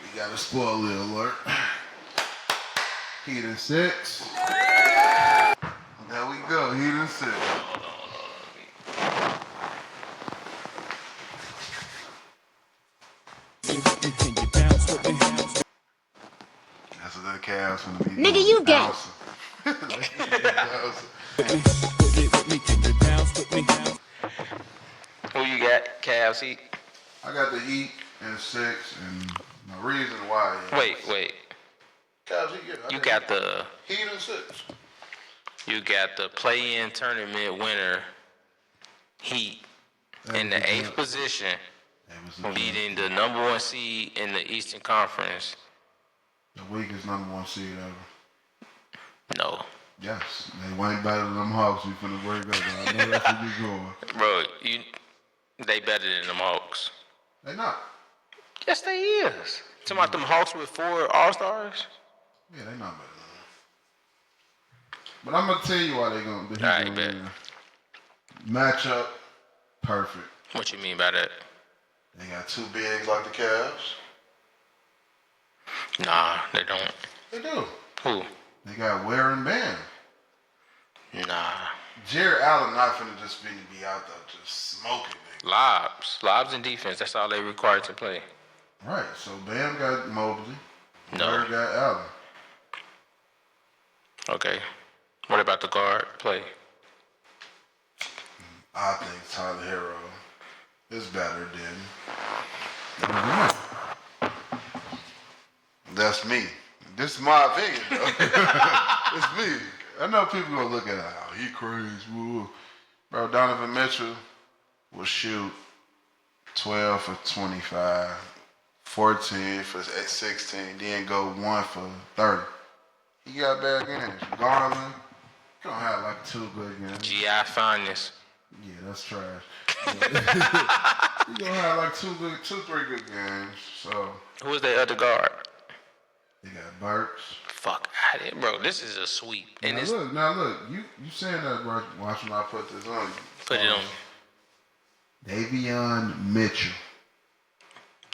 We got a spoiler alert. Heat in 6. There we go. Heat in 6. That's what the Cavs finna be. Nigga, you gay. Who you got? Cavs Heat? I got the Heat in 6, and the reason why is... Wait. Cavs Heat, yeah. You got the Heat in 6. You got the play-in tournament winner, Heat, in the 8th position, beating the number 1 seed in the Eastern Conference. The weakest number 1 seed ever. No. Yes. They ain't better than them Hawks. We finna break up. I know that's where you going. Bro, they better than them Hawks. They not. Yes, they is. Talking about them Hawks with 4 All-Stars? Yeah, they not better than them. But I'm gonna tell you why they gonna. The All right, Heat bet. gonna win. Matchup, perfect. What you mean by that? They got 2 bigs like the Cavs. Nah, they don't. They do. Who? They got Ware and Bam. Nah. Jared Allen not finna just be out there just smoking niggas. Lobs and defense, that's all they required to play. Right, so Bam got Mobley. No. Ware got Allen. Okay. What about the guard play? I think Tyler Hero is better than. That's me. This is my opinion, though. It's me. I know people gonna look at it like, oh, he crazy. Woo. Bro, Donovan Mitchell will shoot 12 for 25, 14 for 16, then go 1 for 30. He got bad games. Garland, he gonna have like 2 good games. G.I. Fineness. Yeah, that's trash. He gonna have like 3 good games. So Who was their other guard? they got Burks. Fuck out of here, bro. This is a sweep. And Now look, you saying that, bro? Watch when I put this on you. Put it on. Davion Mitchell.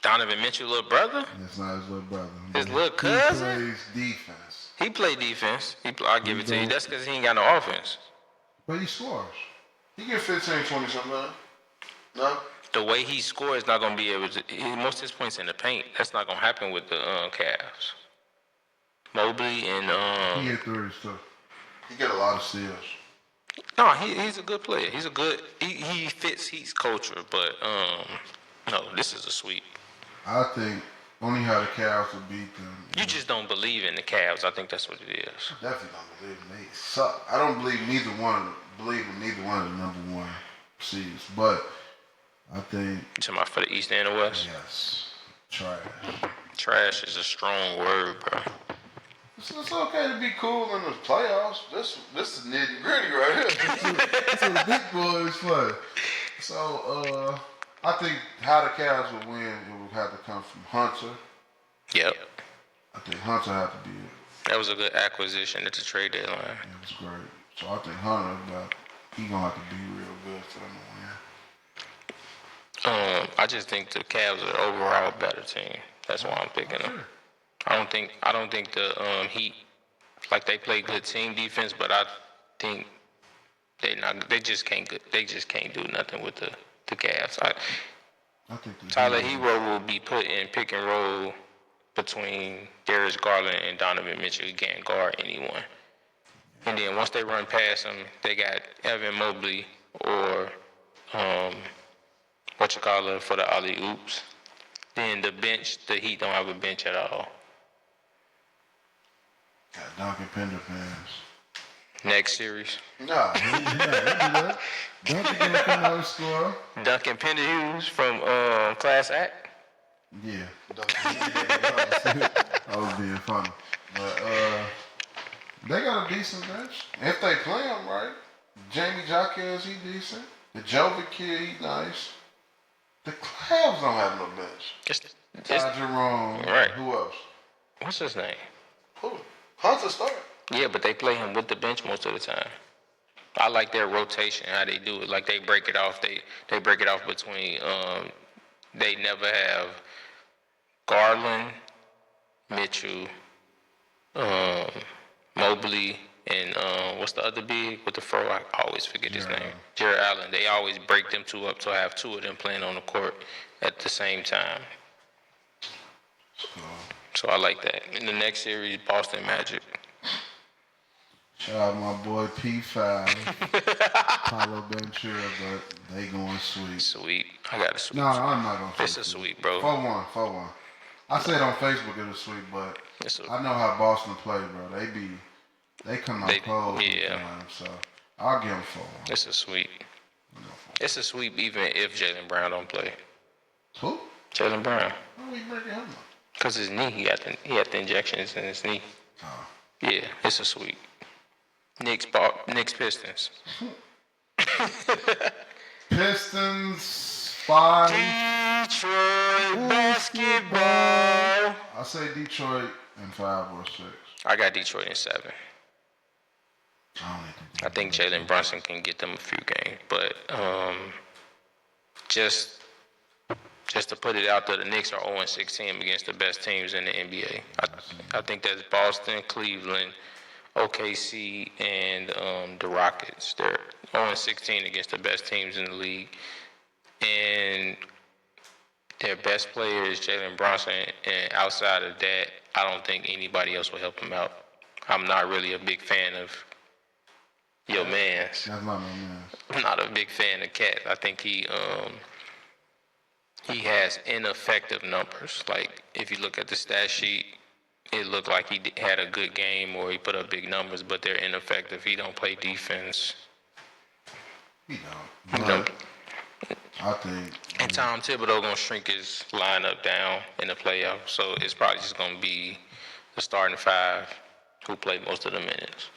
Donovan Mitchell, little brother? That's not his little brother. His little cousin? He plays defense. He play defense. I'll give it to you. That's because he ain't got no offense. But he scores. He get 15, 20 sometimes. No? The way he scores is not going to be able to. Most of his points in the paint. That's not going to happen with the Cavs. Mobley and. He hit 3s too. He get a lot of steals. No, he's a good player. He's a good. He fits Heat's culture, but no, this is a sweep. I think only how the Cavs will beat them. You just don't believe in the Cavs. I think that's what it is. I definitely don't believe them. They suck. I don't believe in neither one of the number 1 seeds, but I think. You talking about for the East and the West? Yes. Trash. Trash is a strong word, bro. It's okay to be cool in the playoffs. This is nitty gritty right here. This is the big boys play. So I think how the Cavs would win, it would have to come from Hunter. Yep. I think Hunter had to be it. That was a good acquisition at the trade deadline. It was great. So I think Hunter, he gonna have to be real good for them to win. I just think the Cavs are the overall better team. That's why I'm picking them. I don't think the Heat, like, they play good team defense, but I think they just can't do nothing with the Cavs. I think Tyler Hero will be put in pick and roll between Darius Garland and Donovan Mitchell. He can't guard anyone. And then once they run past him, they got Evan Mobley or for the alley oops. Then the bench, the Heat don't have a bench at all. Got Duncan Pender fans. Next series. No, he do that. Duncan gonna come out and score. Duncan Pender Hughes from Class Act. Yeah, I was being funny, but they got a decent bench if they play him right. Jamie Jaquez, he decent. The Jovic kid, he nice. The Cavs don't have no bench. Ty Jerome. Right. Who else? What's his name? Who? Hunter start. Yeah, but they play him with the bench most of the time. I like their rotation, how they do it. Like, they break it off. They break it off between. They never have Garland, Mitchell, Mobley, and what's the other big with the fro? I always forget his name. Jared Allen. They always break them 2 up to have 2 of them playing on the court at the same time. So I like that. In the next series, Boston Magic. Shout out my boy P5, Paulo Ventura, but they going sweet. Sweet. I got a sweet. No, I'm not going to. It's a sweet, bro. 4-1. I said on Facebook it was sweet, but I know how Boston play, bro. They come out cold sometimes, so I'll give them 4-1. It's a sweep. It's a sweep even if Jaylen Brown don't play. Who? Jaylen Brown. Why are we breaking him up? Because his knee, he had the injections in his knee. Oh. Yeah, it's a sweep. Knicks Pistons. Pistons 5. Detroit basketball. I say Detroit in 5 or 6. I got Detroit in 7. I think Jalen Brunson can get them a few games, but just to put it out there, the Knicks are 0-16 against the best teams in the NBA. I think that's Boston, Cleveland, OKC, and the Rockets. They're 0-16 against the best teams in the league. And their best player is Jalen Brunson, and outside of that, I don't think anybody else will help him out. I'm not really a big fan of your man's. That's not my man. I'm not a big fan of Cat. I think he has ineffective numbers. Like, if you look at the stat sheet, it looked like he had a good game or he put up big numbers, but they're ineffective. He don't play defense. He don't. But I think. And Tom Thibodeau gonna shrink his lineup down in the playoffs, so it's probably just gonna be the starting five who play most of the minutes.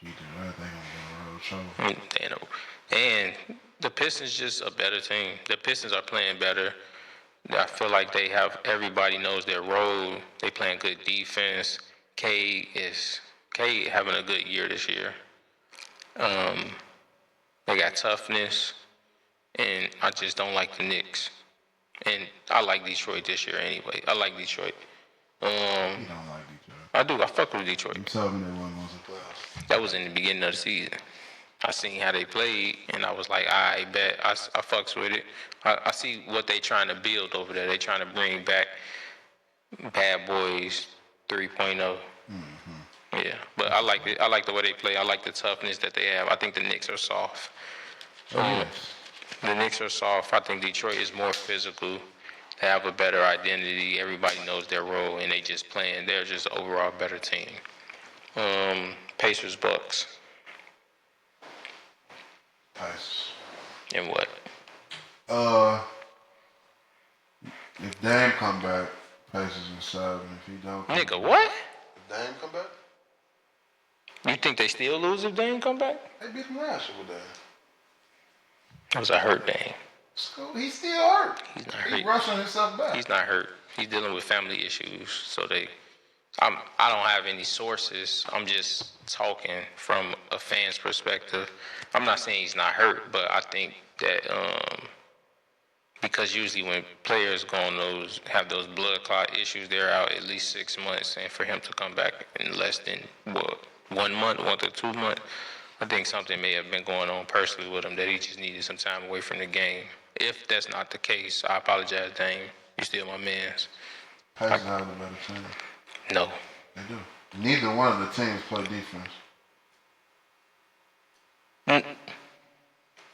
He did everything on the road show. You know, and the Pistons just a better team. The Pistons are playing better. I feel like they have everybody knows their role. They playing good defense. K having a good year this year. They got toughness, and I just don't like the Knicks. And I like Detroit this year anyway. I like Detroit. You don't like Detroit. I do. I fuck with Detroit. You told me they wasn't going to the playoffs. That was in the beginning of the season. I seen how they played, and I was like, I bet. I fucks with it. I see what they trying to build over there. They trying to bring back Bad Boys 3.0. Yeah, but I like it. I like the way they play. I like the toughness that they have. I think the Knicks are soft. Yes. The Knicks are soft. I think Detroit is more physical. They have a better identity. Everybody knows their role, and they just playing. They're just overall better team. Pacers, Bucks. Nice. And what? If Dame come back, Pacers in 7. If he don't come Nigga, what? If Dame come back, You think they still lose if Dame come back? they beat him last year with Dame. That was a hurt Dame. So he's still hurt. He's not He's hurt. rushing himself back. He's not hurt. He's dealing with family issues. So I don't have any sources. I'm just talking from a fan's perspective. I'm not saying he's not hurt, but I think that because usually when players go on have those blood clot issues, they're out at least 6 months, and for him to come back in less than 1 month, 1 to 2 months, I think something may have been going on personally with him that he just needed some time away from the game. If that's not the case, I apologize, Dame. You're still my man's. Pacers have a better team. No. They do. Neither one of the teams play defense.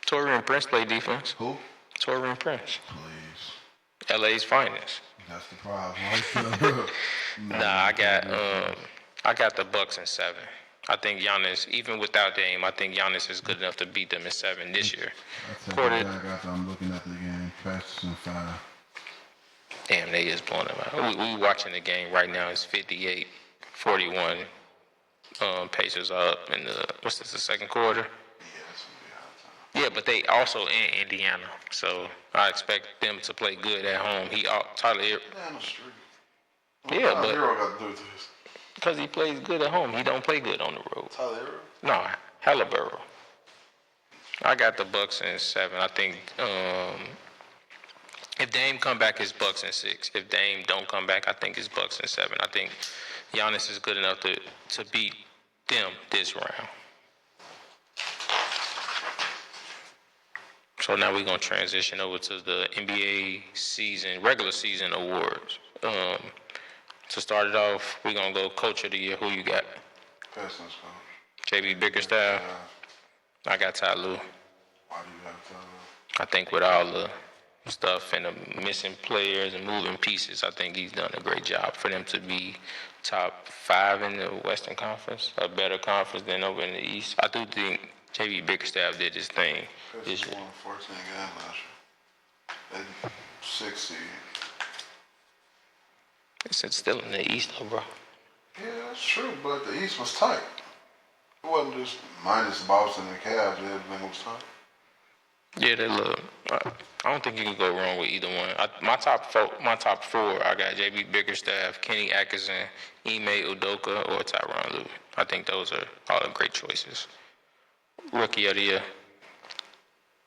Torian Prince play defense. Who? Torian Prince. Please. LA's finest. That's the problem. Right? Nah, I got the Bucks in 7. I think Giannis, even without Dame, I think Giannis is good enough to beat them in 7 this year. I take it back after I'm looking at the game. Pacers in 5. Damn, they just blowing them out. We watching the game right now. It's 58-41. Pacers are up in the second quarter? Yeah, but they also in Indiana, so I expect them to play good at home. Tyler Hero. Yeah, but Hero got to do this. because he plays good at home, he don't play good on the road. Tyler Hero? No, Halliburton. I got the Bucks in 7. I think if Dame come back, it's Bucks in 6. If Dame don't come back, I think it's Bucks in 7. I think Giannis is good enough to beat them this round. So now we're going to transition over to the NBA regular season awards. To start it off, we're going to go Coach of the Year. Who you got? Pistons coach. JB Bickerstaff. I got Ty Lue. Why do you have Ty Lue? I think with all the stuff and the missing players and moving pieces, I think he's done a great job for them to be top 5 in the Western Conference, a better conference than over in the East. I do think JB Bickerstaff did his thing this year. Won 14 games last year. They 6 seed. It's still in the East, though, bro. Yeah, that's true, but the East was tight. It wasn't just minus Boston and Cavs. Everything was tight. Yeah, they look. I don't think you can go wrong with either one. My top 4, I got JB Bickerstaff, Kenny Atkinson, Ime Udoka, or Tyronn Lue. I think those are all great choices. Rookie of the Year.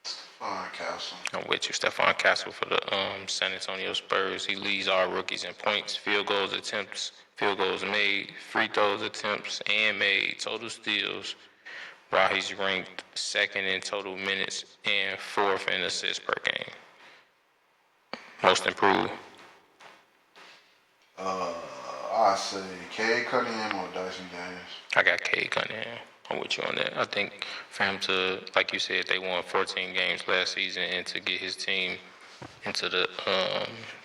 Stephon Castle. I'm with you. Stephon Castle for the San Antonio Spurs. He leads all rookies in points, field goals attempts, field goals made, free throws attempts and made, total steals, while he's ranked 2nd in total minutes and 4th in assists per game. Most improved. I say Cade Cunningham or Dyson Daniels. I got Cade Cunningham. I'm with you on that. I think for him to, like you said, they won 14 games last season, and to get his team into the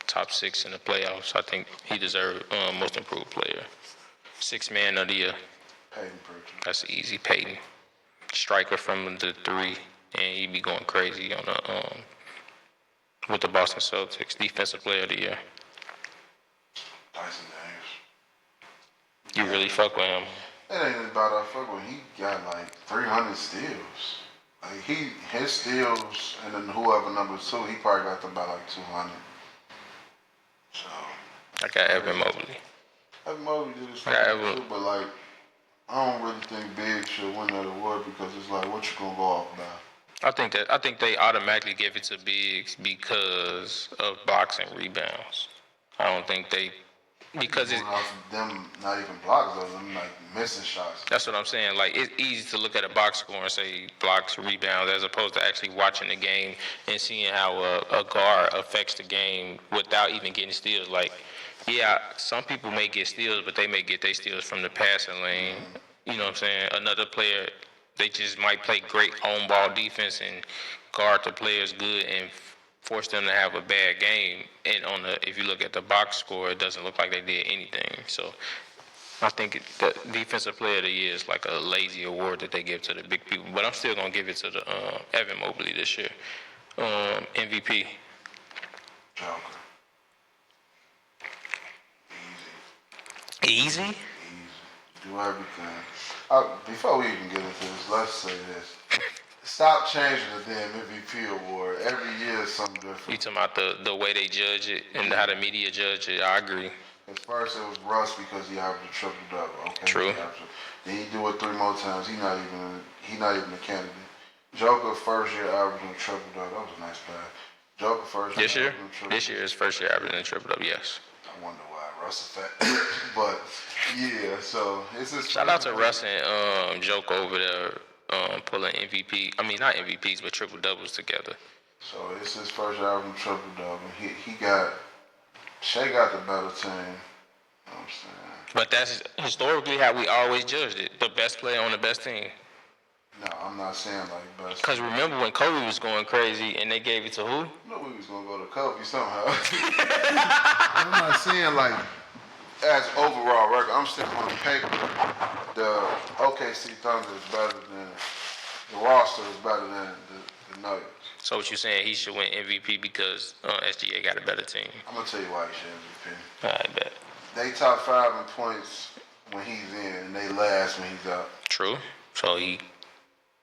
top 6 in the playoffs. I think he deserved most improved player. 6th man of the year. Peyton Pritchard. That's easy. Peyton. Striker from the 3, and he be going crazy on the with the Boston Celtics. Defensive player of the year. Dyson Daniels. You really fuck with him. It ain't about I fuck with him. He got like 300 steals. Like his steals, and then whoever number 2, he probably got them by like 200. So I got Evan Mobley. Evan Mobley did his thing too, but like I don't really think Big should win that award because it's like what you gonna go off about. I think they automatically give it to Biggs because of blocks and rebounds. I don't think they because it's off of them not even blocks though, them like missing shots. that's what I'm saying. Like it's easy to look at a box score and say blocks, rebounds, as opposed to actually watching the game and seeing how a guard affects the game without even getting steals. Like, yeah, some people may get steals, but they may get their steals from the passing lane. You know what I'm saying? Another player, they just might play great home ball defense and guard the players good and force them to have a bad game. And if you look at the box score, it doesn't look like they did anything. So I think the defensive player of the year is like a lazy award that they give to the big people. But I'm still gonna give it to the Evan Mobley this year. MVP. Joker. Easy? Easy. Do everything. Before we even get into this, let's say this. Stop changing the damn MVP award. Every year is something different. You talking about the way they judge it and how the media judge it? I agree. At first it was Russ because he averaged a triple double. Okay. True. Then he do it 3 more times. He not even a candidate. Joker first year averaging a triple double. That was a nice pass. Joker first year. This year is first year averaging a triple double. Yes. I wonder why Russ is fat. But yeah, so it's just shout out to Russ and Joker over there pulling MVP. I mean not MVPs but triple doubles together. So it's his first year averaging triple double. He got Shea got the better team. You know what I'm saying? But that's historically how we always judged it. The best player on the best team. No, I'm not saying like best. Because remember when Kobe was going crazy and they gave it to who? No, we was going to go to Kobe somehow. I'm not saying like as overall record. I'm saying on paper, the OKC Thunder is better than, the roster is better than the Nuggets. So what you saying, he should win MVP because SGA got a better team? I'm going to tell you why he should MVP. I bet. They top 5 in points when he's in, and they last when he's out. True. So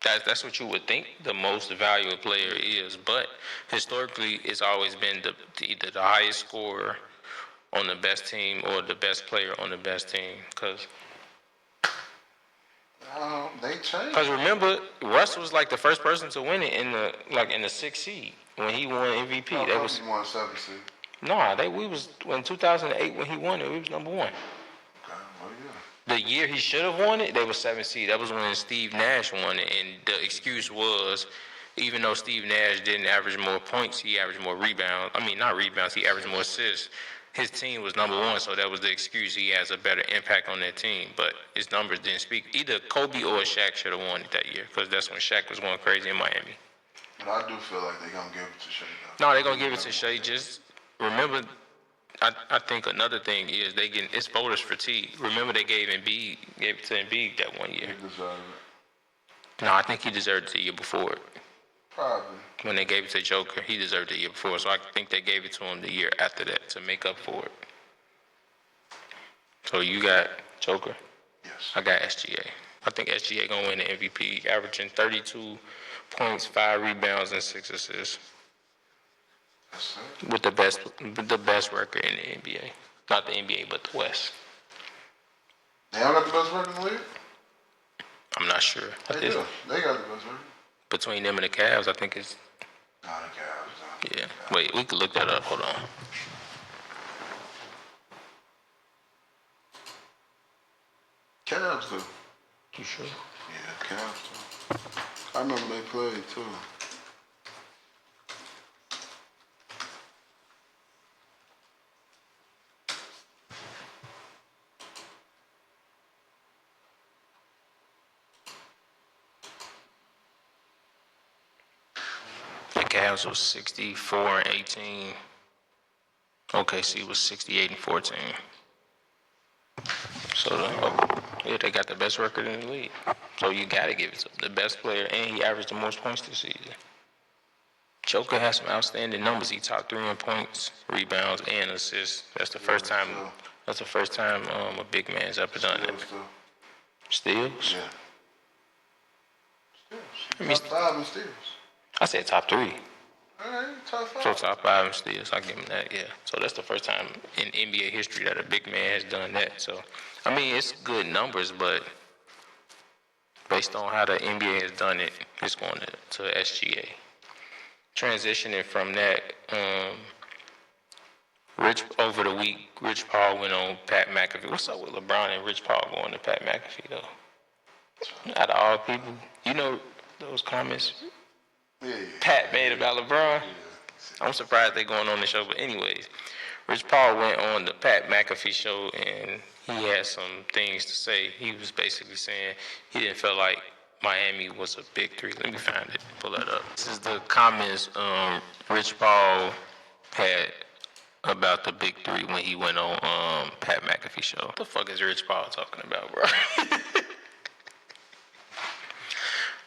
that's what you would think the most valuable player is. But historically, it's always been either the highest scorer on the best team or the best player on the best team. Because they changed. Because remember, Russ was like the first person to win it in the 6th seed when he won MVP. No, That was he won 7th seed. no, we was in 2008 when he won it. We was number 1. Okay, well, yeah. The year he should have won it, they was 7th seed. That was when Steve Nash won it, and the excuse was, even though Steve Nash didn't average more points, he averaged more rebounds. I mean, not rebounds, he averaged more assists. His team was number 1, so that was the excuse. He has a better impact on that team, but his numbers didn't speak. Either Kobe or Shaq should have won it that year, because that's when Shaq was going crazy in Miami. But I do feel like they're going to give it to Shea. No, they're going to give it to Shea. Just remember, I think another thing is it's voters fatigue. Remember they gave it to Embiid that one year. He deserved it. No, I think he deserved it the year before it. Probably. When they gave it to Joker, he deserved it the year before. So I think they gave it to him the year after that to make up for it. So you got Joker. Yes. I got SGA. I think SGA gonna win the MVP, averaging 32 points, 5 rebounds, and 6 assists. That's it. With the best record in the NBA. Not the NBA, but the West. They don't got the best record in the league? I'm not sure. They do. They got the best record. Between them and the Cavs, I think it's... Nah, the Cavs. Yeah. Wait, we could look that up. Hold on. Cavs too. You sure? Yeah, Cavs too. I remember they played too. The Cavs was 64-18. OKC was 68-14. So they got the best record in the league. So you got to give it to the best player, and he averaged the most points this season. Joker has some outstanding numbers. He top 3 in points, rebounds, and assists. That's the first time. That's the first time a big man's ever done that. Steals? Yeah. Steals. Top 5 in steals. I said top 3. All right, top 5. So top 5 in steals. I give him that. Yeah. So that's the first time in NBA history that a big man has done that. So I mean, it's good numbers, but based on how the NBA has done it, it's going to SGA. Transitioning from that, over the week, Rich Paul went on Pat McAfee. What's up with LeBron and Rich Paul going to Pat McAfee, though? Out of all people, you know those comments Pat made about LeBron? I'm surprised they're going on the show, but anyways, Rich Paul went on the Pat McAfee show, and he had some things to say. He was basically saying he didn't feel like Miami was a big 3. Let me find it. Pull that up. This is the comments Rich Paul had about the big 3 when he went on Pat McAfee show. What the fuck is Rich Paul talking about, bro?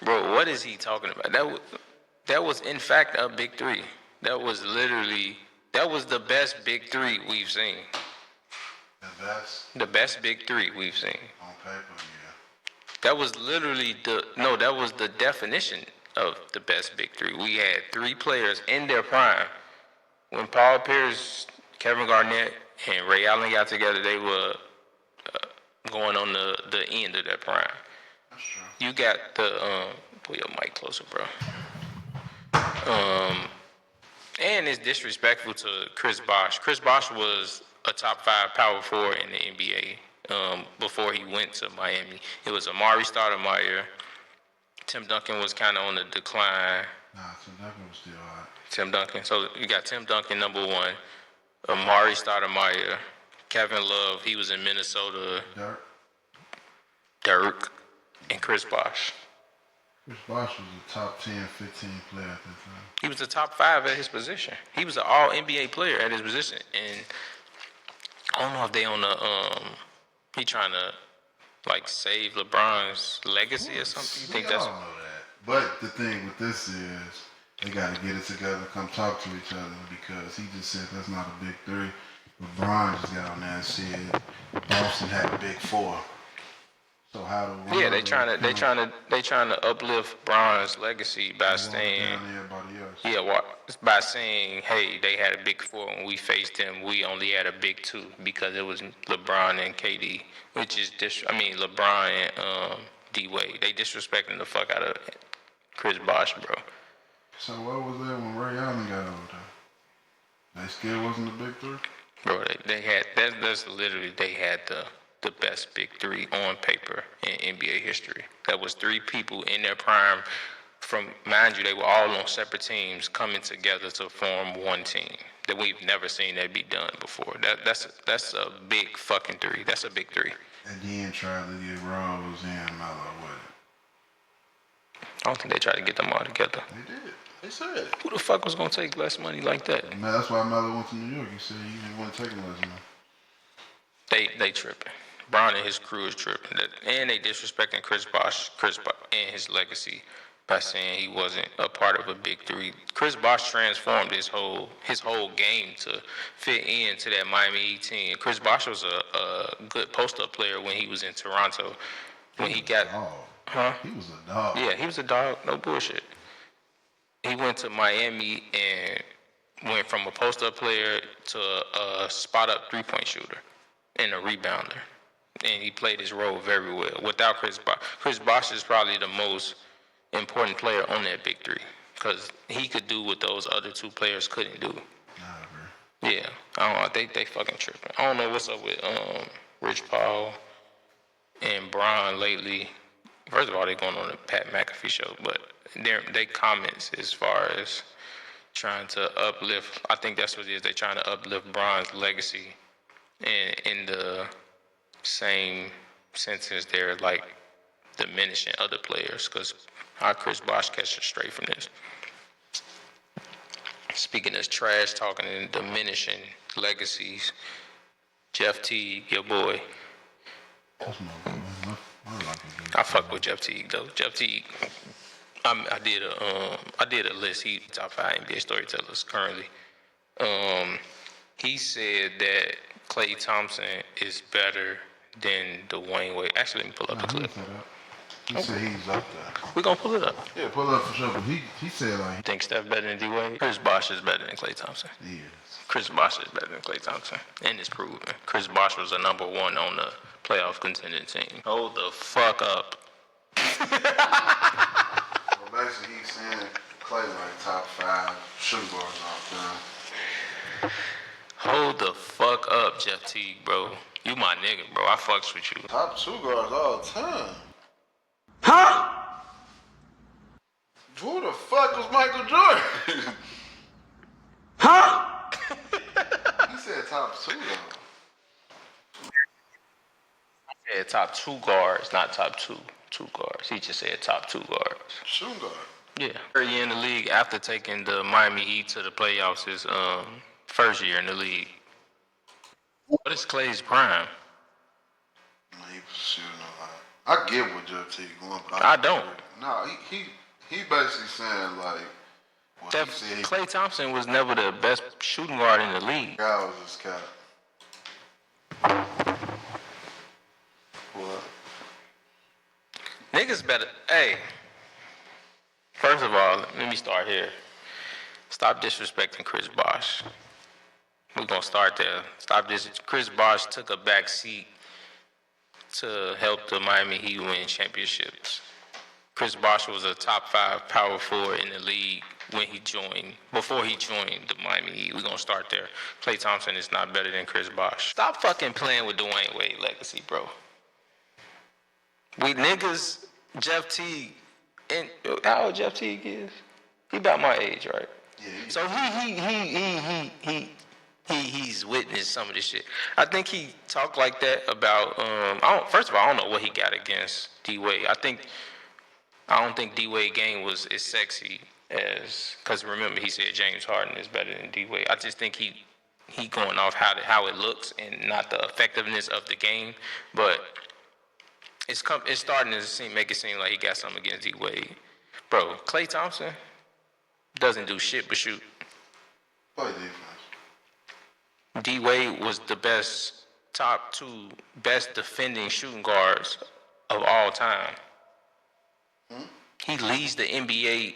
Bro, what is he talking about? That was in fact a big 3. That was the best big 3 we've seen. The best? The best big 3 we've seen. On paper, yeah. That was literally that was the definition of the best big 3. We had 3 players in their prime. When Paul Pierce, Kevin Garnett, and Ray Allen got together, they were going on the end of their prime. That's true. You got pull your mic closer, bro. And it's disrespectful to Chris Bosh. Chris Bosh was a top 5 power forward in the NBA before he went to Miami. It was Amari Stoudemire. Tim Duncan was kind of on the decline. Nah, Tim Duncan was still hot. Tim Duncan. So you got Tim Duncan, number 1. Amari Stoudemire. Kevin Love, he was in Minnesota. Dirk. And Chris Bosh. Chris Bosh was a top 10, 15 player at that time. He was the top 5 at his position. He was an all-NBA player at his position. And I don't know if they on the he trying to like save LeBron's legacy or something. You think I that's? don't know that. But the thing with this is they got to get it together, come talk to each other, because he just said that's not a big 3. LeBron just got on there and said Boston had a big 4. So how do Yeah, they trying to uplift Bron's legacy by saying by saying, hey, they had a big 4 when we faced them. We only had a big 2 because it was LeBron and KD, which is LeBron and D-Wade. They disrespecting the fuck out of Chris Bosh, bro. So what was that when Ray Allen got over there? They still wasn't a big 3? Bro, they had that's literally they had the best big 3 on paper in NBA history. That was 3 people in their prime. Mind you, they were all on separate teams coming together to form one team. That we've never seen that be done before. That's a big fucking 3. That's a big 3. And then tried to get Rose and Melo with it. I don't think they tried to get them all together. They did. They said it. Who the fuck was gonna take less money like that? Man, that's why Melo went to New York. He said he didn't want to take less money. They tripping. Brown and his crew is tripping. And they disrespecting Chris Bosh and his legacy by saying he wasn't a part of a big 3. Chris Bosh transformed his whole game to fit into that Miami Heat team. Chris Bosh was a good post-up player when he was in Toronto. When he got, He was a dog. Yeah, he was a dog. No bullshit. He went to Miami and went from a post-up player to a spot-up 3-point shooter and a rebounder. And he played his role very well. Without Chris Bosh. Chris Bosh is probably the most important player on that big 3 because he could do what those other 2 players couldn't do. I agree. Yeah, I don't know. They fucking tripping. I don't know what's up with Rich Paul and Bron lately. First of all, they're going on the Pat McAfee show, but they comments as far as trying to uplift. I think that's what it is. They're trying to uplift Bron's legacy, and in the same sentence, they're like diminishing other players because how Chris Bosh catches straight from this. Speaking of trash talking and diminishing legacies, Jeff Teague, your boy. That's my boy. I like him. I fuck with Jeff Teague though. Jeff Teague. I did a list. He top 5 NBA storytellers currently. He said that Klay Thompson is better than Dwyane Wade. Actually, let me pull up the clip. He said he's up there. We're gonna pull it up. Yeah, pull it up for sure. But he said like Think Steph better than D-Wade? Chris Bosh is better than Klay Thompson. he is. Chris Bosh is better than Klay Thompson. And it's proven. Chris Bosh was a number 1 on the playoff contending team. Hold the fuck up. So basically, he's saying Klay like top 5 shooting guards all time. Hold the fuck up, Jeff Teague, bro. You my nigga, bro. I fucks with you. Top 2 guards all time. Huh? Who the fuck was Michael Jordan? Huh? He said top 2 though. He said top 2 guards, not top 2 guards. He just said top 2 guards. Shooting guard. Yeah. Third year in the league after taking the Miami Heat to the playoffs his first year in the league. What is Klay's prime? No, he was shooting a lot. I get what Jeff Teague going, but I don't. No, he basically saying like what he said. Klay Thompson was never the best shooting guard in the league. Guy was his cap. What? Niggas better. Hey. First of all, let me start here. Stop disrespecting Chris Bosh. We're gonna start there. Stop this. Chris Bosh took a back seat to help the Miami Heat win championships. Chris Bosh was a top 5 power forward in the league before he joined the Miami Heat. We're gonna start there. Klay Thompson is not better than Chris Bosh. Stop fucking playing with Dwyane Wade legacy, bro. We niggas, Jeff Teague, and how old Jeff Teague is? He about my age, right? Yeah. So he's witnessed some of this shit. I think he talked like that about. First of all, I don't know what he got against D-Wade. I don't think D-Wade game was as sexy as, because remember he said James Harden is better than D-Wade. I just think he going off how it looks and not the effectiveness of the game. But it's starting to make it seem like he got something against D-Wade. Bro, Klay Thompson doesn't do shit but shoot. Play defense. D-Wade was the top 2 best defending shooting guards of all time. He leads the NBA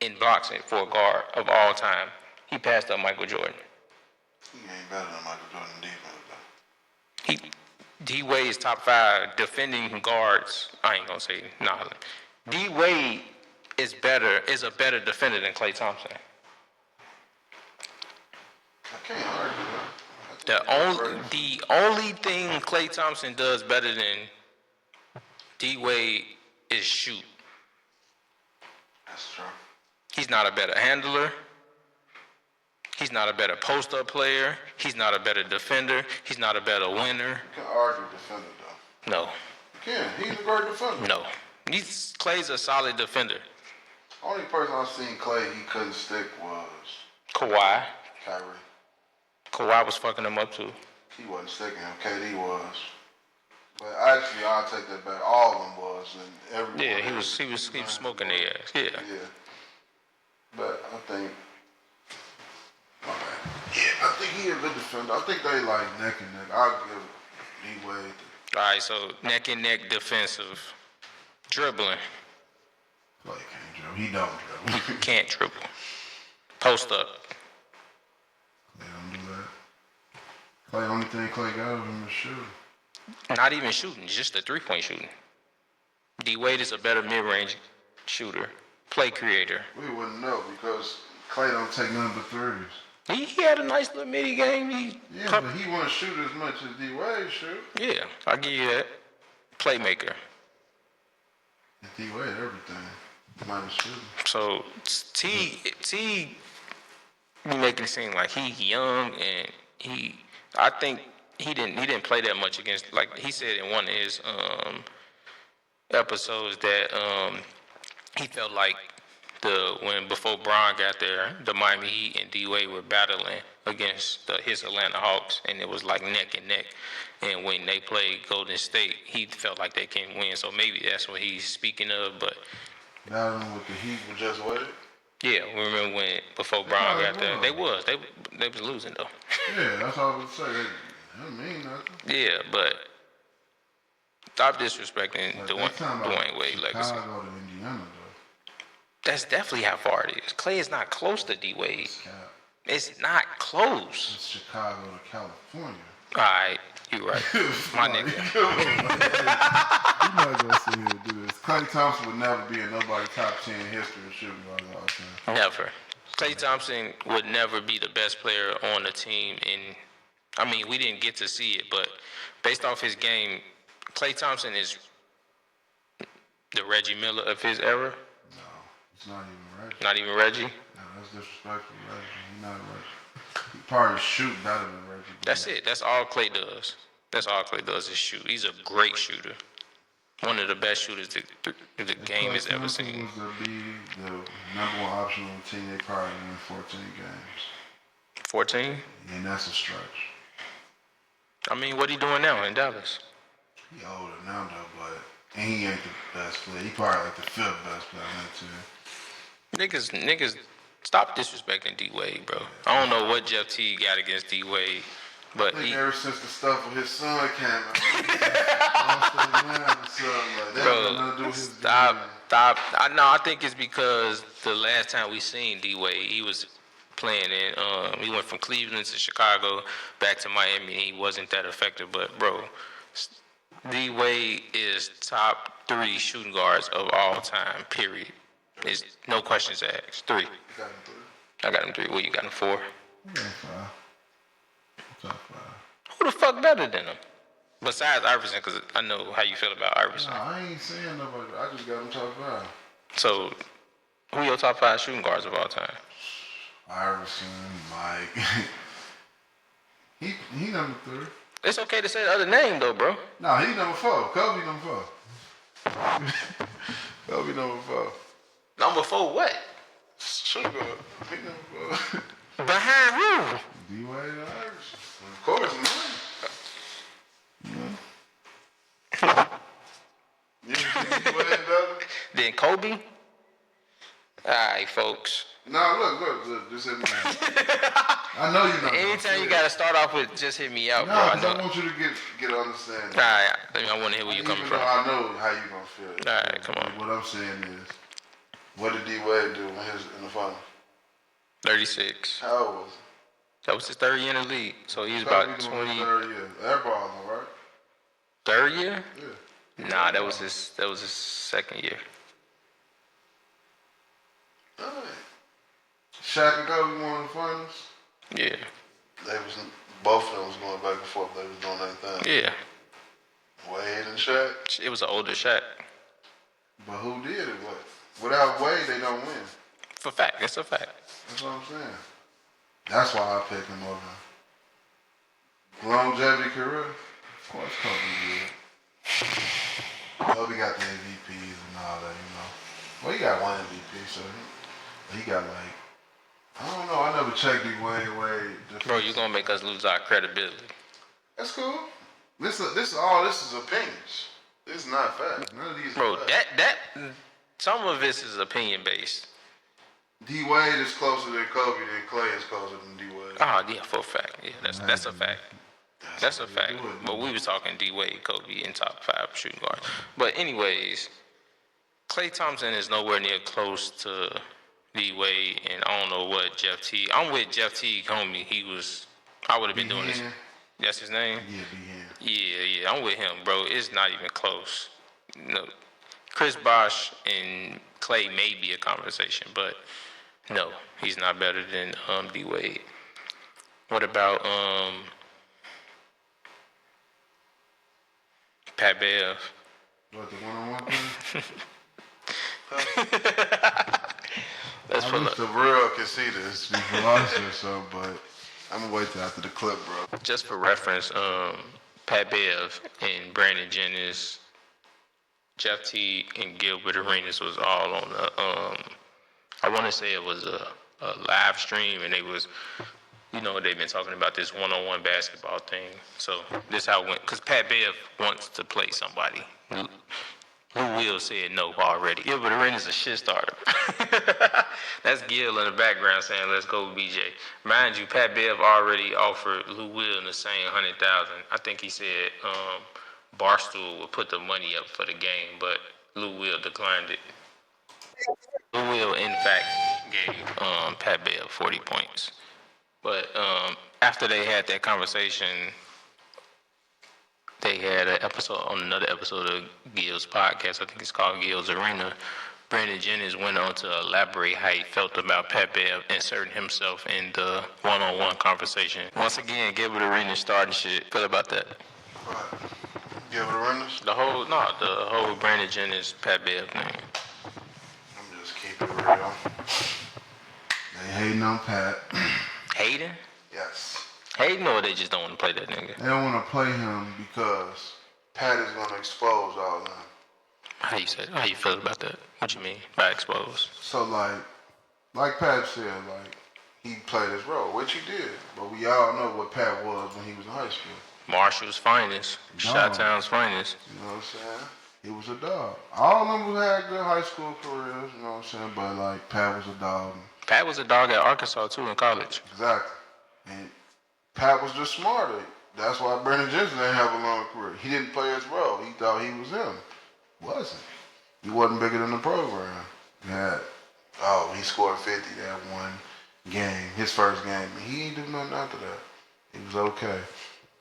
in blocks for a guard of all time. He passed up Michael Jordan. He ain't better than Michael Jordan defense though. D-Wade is top 5 defending guards. I ain't gonna say nah. D-Wade is a better defender than Klay Thompson. I can't argue that. The only thing Klay Thompson does better than D-Wade is shoot. That's true. He's not a better handler. He's not a better post-up player. He's not a better defender. He's not a better winner. You can argue defender though. No. You can. He's a great defender. No. Klay's a solid defender. Only person I've seen Klay he couldn't stick was Kawhi. Kyrie. Kawhi was fucking him up too. He wasn't sticking him. KD was. But actually, I'll take that back. All of them was, and everyone. Yeah, he was smoking their ass. Yeah. Yeah. But I think. Yeah, I think he a good defender. I think they like neck and neck. I'll give D-Wade. All right, so neck and neck defensive. Dribbling. Klay can't dribble. He don't dribble. He can't dribble. Post up. They don't do that. Klay, only thing Klay got of him is shooting. Not even shooting, just the 3-point shooting. D-Wade is a better mid-range shooter, play creator. We wouldn't know because Klay don't take none but threes. He had a nice little midi game. But he won't shoot as much as D-Wade shoot. Yeah, I'll give you that. Playmaker. D-Wade, everything. Minus shooting. So T be making it seem like he young and I think he didn't play that much against, like he said in one of his episodes that he felt like when before Bron got there, the Miami Heat and D-Wade were battling against his Atlanta Hawks, and it was like neck and neck. And when they played Golden State, he felt like they can win. So maybe that's what he's speaking of. But battling with the Heat with just Wade. yeah, we remember when before Bron got there, they was losing though. Yeah, that's all I was say. They don't mean nothing. Yeah, but stop disrespecting Like, Dwyane Wade legacy. Chicago to Indiana though. That's definitely how far it is. Klay is not close to D-Wade. It's cap. It's not close. It's Chicago to California. All right, you right. My nigga. You're not gonna sit here and do this. Klay Thompson would never be in nobody's top 10 in history of shooting guards all time. Never. Klay Thompson would never be the best player on the team. I mean, we didn't get to see it, but based off his game, Klay Thompson is the Reggie Miller of his era. No, it's not even Reggie. Not even Reggie? No, that's disrespectful, Reggie. He's not Reggie. He probably shoot better than Reggie. That's it. That's all Klay does. That's all Klay does is shoot. He's a great shooter. One of the best shooters the game has ever seen. Was to be the number one option on the team, they probably win 14 games. 14? And that's a stretch. I mean, what he doing now in Dallas? He older now though, but and he ain't the best player. He probably like the 5th best player on that team. Niggas, stop disrespecting D-Wade, bro. I don't know what Jeff Teague got against D-Wade, but I think ever since the stuff with his son came out, stop. I think it's because the last time we seen D-Wade, he was playing in. He went from Cleveland to Chicago, back to Miami, and he wasn't that effective. But bro, D-Wade is top 3 shooting guards of all time. Period. There's no questions asked. 3. I got him 3. Well, you got him 4. Yeah, 5. Top 5. Who the fuck better than him? Besides Iverson, because I know how you feel about Iverson. No, I ain't saying nobody. I just got him top 5. So, who your top 5 shooting guards of all time? Iverson, Mike. he number 3. It's okay to say the other name though, bro. No, he number 4. Kobe number 4. Kobe number 4. Number 4 what? Shooting guard. He number 4. Behind who? D-Wade and Iverson. Of course, man. You think D-Wade better? Then Kobe? Alright, folks. Nah, look, just hit me out. I know you're not. Anytime you gotta start off with just hit me out, bro. I want you to get understanding. Alright, I want to hear where you're coming from. I know how you gonna feel. Alright, come on. What I'm saying is, what did D-Wade do in the final? 36. How old was he? That was his 3rd year in the league. So he was about 20. 3rd year. Airball, right? 3rd year? Yeah. Nah, that was his 2nd year. All right. Shaq and Kobe won the finals. Yeah. Both of them was going back and forth. They was doing their thing. Yeah. Wade and Shaq. It was an older Shaq. But who did it? What? Without Wade, they don't win. For fact, that's a fact. That's what I'm saying. That's why I picked him over. Longevity career. Of course, Kobe did. Kobe got the MVPs and all that, you know. Well, he got 1 MVP, so he got like, I don't know. I never checked Dwyane Wade. Bro, you're gonna make us lose our credibility. That's cool. This is opinions. This is not fact. None of these. Bro, are fact. that some of this is opinion based. D Wade is closer than Kobe than Klay is closer than D Wade. Oh yeah, for a fact. Yeah, that's a fact. That's a fact. But we was talking D Wade, Kobe in top 5 shooting guards. But anyways, Klay Thompson is nowhere near close to D Wade, and I don't know what Jeff Teague. I'm with Jeff Teague, homie. I would have been doing this. That's his name? Yeah, Yeah, I'm with him, bro. It's not even close. No, Chris Bosh and Klay may be a conversation, but no, he's not better than D Wade. What about Pat Bev? What, the one-on-one thing? I wish the real could see this before I say so, but I'm gonna wait till after the clip, bro. Just for reference, Pat Bev and Brandon Jennings, Jeff Teague, and Gilbert Arenas was all on the want to say it was a live stream, and they was, they've been talking about this one-on-one basketball thing. So this how it went, because Pat Bev wants to play somebody. Who will said no already. Gilbert Arenas a shit starter. That's Gil in the background saying, let's go BJ. Mind you, Pat Bev already offered Lou Will in the same 100,000. I think he said Barstool would put the money up for the game, but Lou Will declined it. Lou Will, in fact, gave Pat Bev 40 points. But after they had that conversation, they had another episode of Gil's podcast. I think it's called Gil's Arena. Brandon Jennings went on to elaborate how he felt about Pat Bev inserting himself in the one-on-one conversation. Once again, Gilbert Arenas starting shit. Feel about that? What? Gilbert Arenas? The whole Brandon Jennings Pat Bev thing. I'm just keeping it real. They hating on Pat. Hating? Yes. Hating, or they just don't want to play that nigga? They don't want to play him because Pat is going to expose all of them. How you feel about that? What you mean by exposed? So like Pat said, he played his role, which he did. But we all know what Pat was when he was in high school. Marshall's finest, Chi-Town's finest. You know what I'm saying? He was a dog. All of them had good high school careers, you know what I'm saying? But Pat was a dog. Pat was a dog at Arkansas too in college. Exactly. And Pat was just smarter. That's why Brandon Jensen didn't have a long career. He didn't play his role. He thought he was him. Wasn't. He wasn't bigger than the program. He scored 50 that one game, his first game. He ain't do nothing after that. He was okay.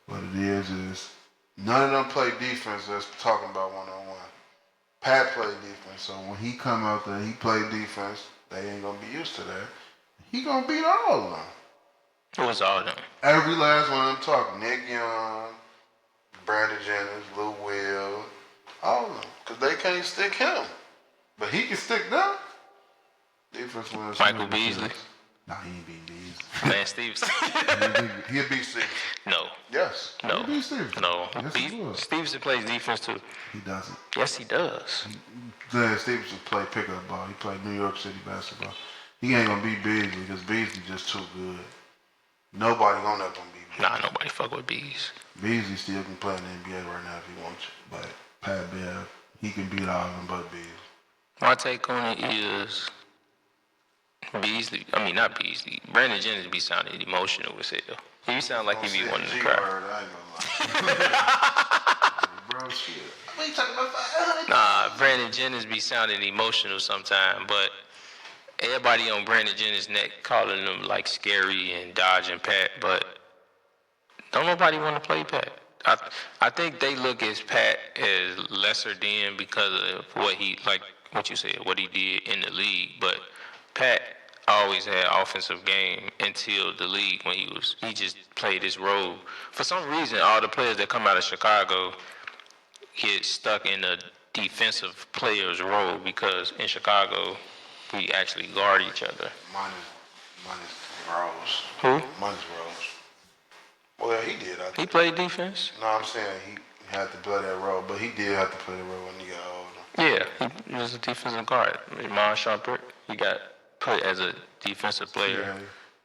What it is none of them play defense that's talking about one-on-one. Pat played defense, so when he come out there, he played defense. They ain't going to be used to that. He going to beat all of them. Who was all of them? Every last one of them talking. Nick Young, Brandon Jennings, Lou Will, all of them. Because they can't stick him. But he can stick them. Defense wins. Michael Beasley? Nah, he ain't beat Beasley. Lance Stevenson? He'll beat Stevenson. No. Yes. No. He'll beat Stevenson. No. Yes, he will. Stevenson plays defense too. He doesn't. Yes, he does. Lance Stevenson played pickup ball. He played New York City basketball. He ain't going to beat Beasley because Beasley just too good. Nobody gonna let them beat Beasley. Nah, nobody fuck with Bees. Beasley still can play in the NBA right now if he wants to. But Pat Bev, he can beat all of them but Beasley. My take on it is not Beasley. Brandon Jennings be sounding emotional as hell. He sound like he be wanting to cry. I ain't gonna lie. Bro, shit. What you talking about? 500? Nah, Brandon Jennings be sounding emotional sometimes, but everybody on Brandon Jennings' neck calling him scary and dodging Pat, but don't nobody want to play Pat. I think they look at Pat as lesser than because of what what you said, what he did in the league. But Pat always had offensive game until the league when he just played his role. For some reason, all the players that come out of Chicago get stuck in a defensive player's role because in Chicago, we actually guard each other. Minus Rose. Who? Minus Rose. Well, he did. He played defense? No, I'm saying he had to play that role, but he did have to play that role when he got older. Yeah, he was a defensive guard. Iman Shumpert, he got put as a defensive player.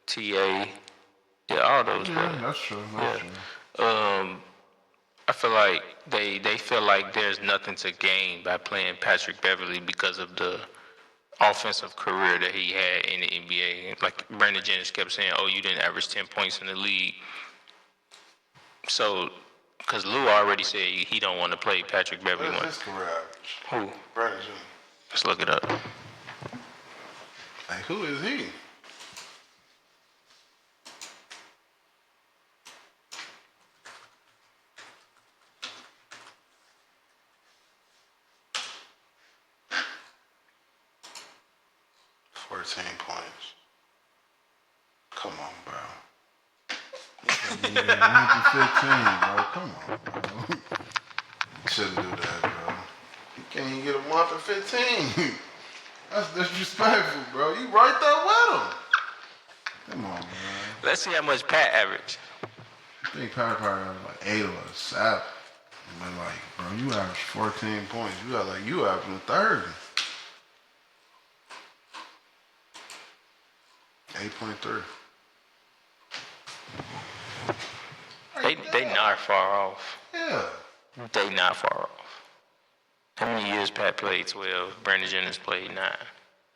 TA. Yeah, all those players. That's true. That's true. I feel like they feel like there's nothing to gain by playing Patrick Beverley because of the offensive career that he had in the NBA. Like Brandon Jennings kept saying, you didn't average 10 points in the league. So, because Lou already said he don't want to play Patrick Beverley. What is his career average? Who? Brandon Jennings. Let's look it up. Like, who is he? Points. Come on, bro. Yeah, 1 to 15, bro. Come on, bro. You shouldn't do that, bro. You can't even get a 1 to 15. That's disrespectful, bro. You right there with him. Come on, man. Let's see how much Pat averaged. I think Pat probably averaged 8 or 7. But bro, you averaged 14 points. You averaging 30. 8.3. They not far off. Yeah. They not far off. How many years Pat played? 12. Brandon Jennings played 9.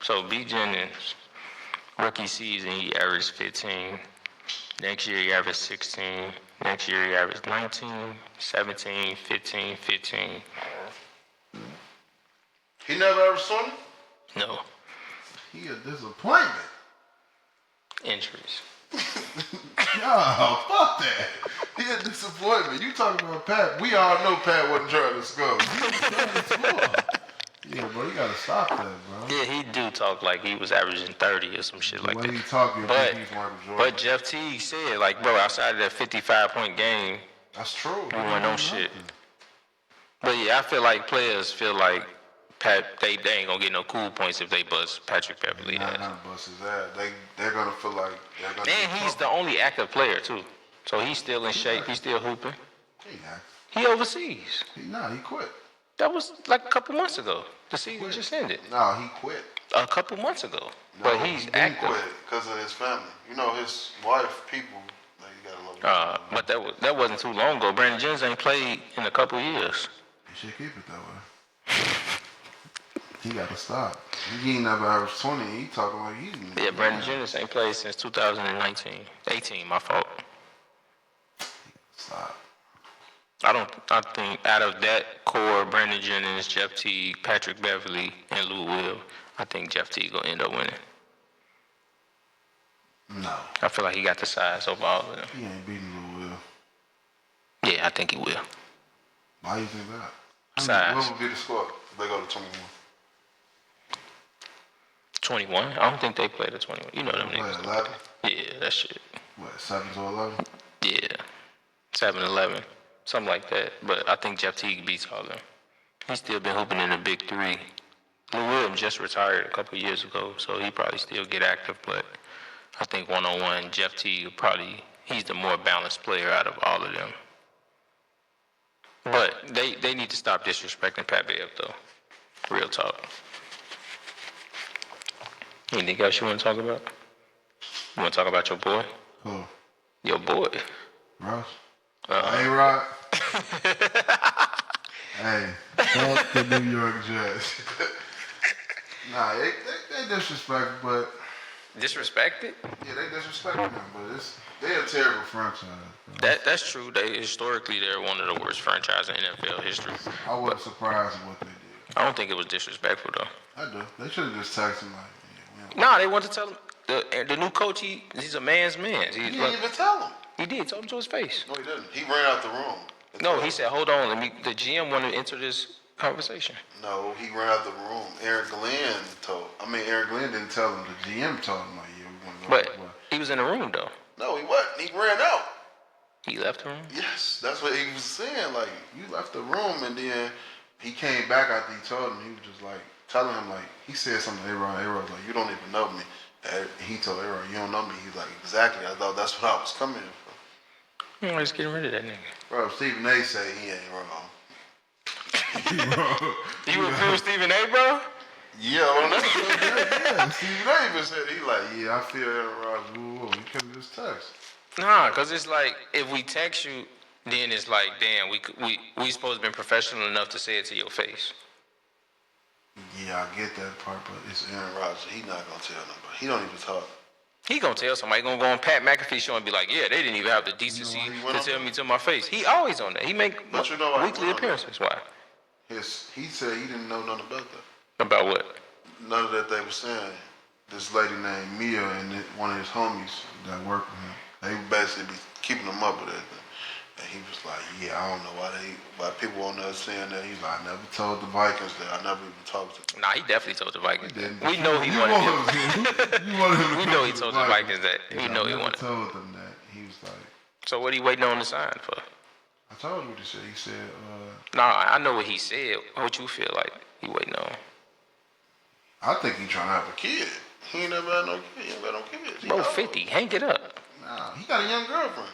So B. Jennings, rookie season, he averaged 15. Next year he averaged 16. Next year he averaged 19, 17, 15, 15. He never ever saw him? No. He a disappointment. Injuries. Yo, fuck that. He a disappointment. You talking about Pat. We all know Pat wasn't trying to score. He was trying to score. Yeah, bro, you gotta stop that, bro. Yeah, he do talk like he was averaging 30 or some shit like The that. way he talking, But, he's Michael Jordan. but Jeff Teague said, like, bro, outside of that 55-point game, That's true. we went on shit. But yeah, I feel like players feel like Pat, they ain't gonna get no cool points if they bust Patrick Beverly. They're not gonna bust his ass. They're gonna feel like they're gonna. And he's the only active player too, so he's still in shape. He's still hooping. He overseas. He quit. That was like a couple months ago. The season just ended. No, he quit. A couple months ago. But he's active. He quit because of his family. You know, his wife, people. Like, you gotta love But that wasn't too long ago. Brandon Jennings ain't played in a couple years. You should keep it that way. He gotta stop. He ain't never averaged 20. He talking like he's. Yeah, Brandon Jennings ain't played since 2019. 18, my fault. Stop. I think out of that core, Brandon Jennings, Jeff Teague, Patrick Beverly, and Lou Will, I think Jeff Teague gonna end up winning. No. I feel like he got the size over all of them. He ain't beating Lou Will. Yeah, I think he will. Why do you think that? Size. What would be the score if they go to 21? 21? I don't think they played at 21. You know them niggas. 11? Yeah, that shit. What, 7 to 11? Yeah. 7-11. Something like that. But I think Jeff Teague beats all of them. He's still been hooping in the big three. Lou Williams just retired a couple years ago, so he probably still get active, but I think one-on-one, Jeff Teague he's the more balanced player out of all of them. But they need to stop disrespecting Pat Bev, though. Real talk. Anything else you want to talk about? You want to talk about your boy? Who? Your boy. Russ? A-Rod? Hey, fuck the New York Jets. Nah, they disrespect, but... Disrespected? Yeah, they disrespect him, but they're a terrible franchise. Bro. That's true. Historically, they're one of the worst franchises in NFL history. I wasn't surprised at what they did. I don't think it was disrespectful, though. I do. They should have just texted him like, Nah, they wanted to tell him. The new coach, he's a man's man. He didn't even tell him. He did. Told him to his face. No, he didn't. He ran out the room. No, he said, hold on. The GM wanted to enter this conversation. No, he ran out the room. Aaron Glenn didn't tell him. The GM told him, like, yeah, we want to go. But he was in the room, though. No, he wasn't. He ran out. He left the room? Yes, that's what he was saying. Like, you left the room, and then he came back after he told him. He was just like, telling him, like, he said something to A-Rod. A-Rod was like, you don't even know me. And he told A-Rod, you don't know me. He's like, exactly. I thought that's what I was coming in for. I'm just getting rid of that nigga. Bro, Stephen A. say he ain't wrong. You agree with Stephen A., bro? Yeah, well, that's what yeah. Stephen A. even said, he like, yeah, I feel Aaron Rodgers. Whoa. He couldn't just text. Nah, because it's like, if we text you, then it's like, damn, we supposed to be professional enough to say it to your face. Yeah, I get that part, but it's Aaron Rodgers. He not going to tell nobody. He don't even talk. He gonna tell somebody. He gonna go on Pat McAfee show and be like, yeah, they didn't even have the decency to tell me to my face. He always on that. He make weekly appearances. Why? He said he didn't know nothing about that. About what? None of that they were saying. This lady named Mia and one of his homies that work with him, they basically be keeping him up with everything. And he was like, yeah, I don't know why people on there saying that. He's like, I never told the Vikings that. I never even talked to them. Nah, he definitely told the Vikings. We know he wanted them. We know he told the Vikings that. We know he wanted. Told them that. He was like. So what he waiting on the sign for? I told you what he said. He said. Nah, I know what he said. What you feel like he waiting on? I think he trying to have a kid. He ain't never had no kid. He ain't got no kids. Bro, 50. Hang it up. Nah, he got a young girlfriend.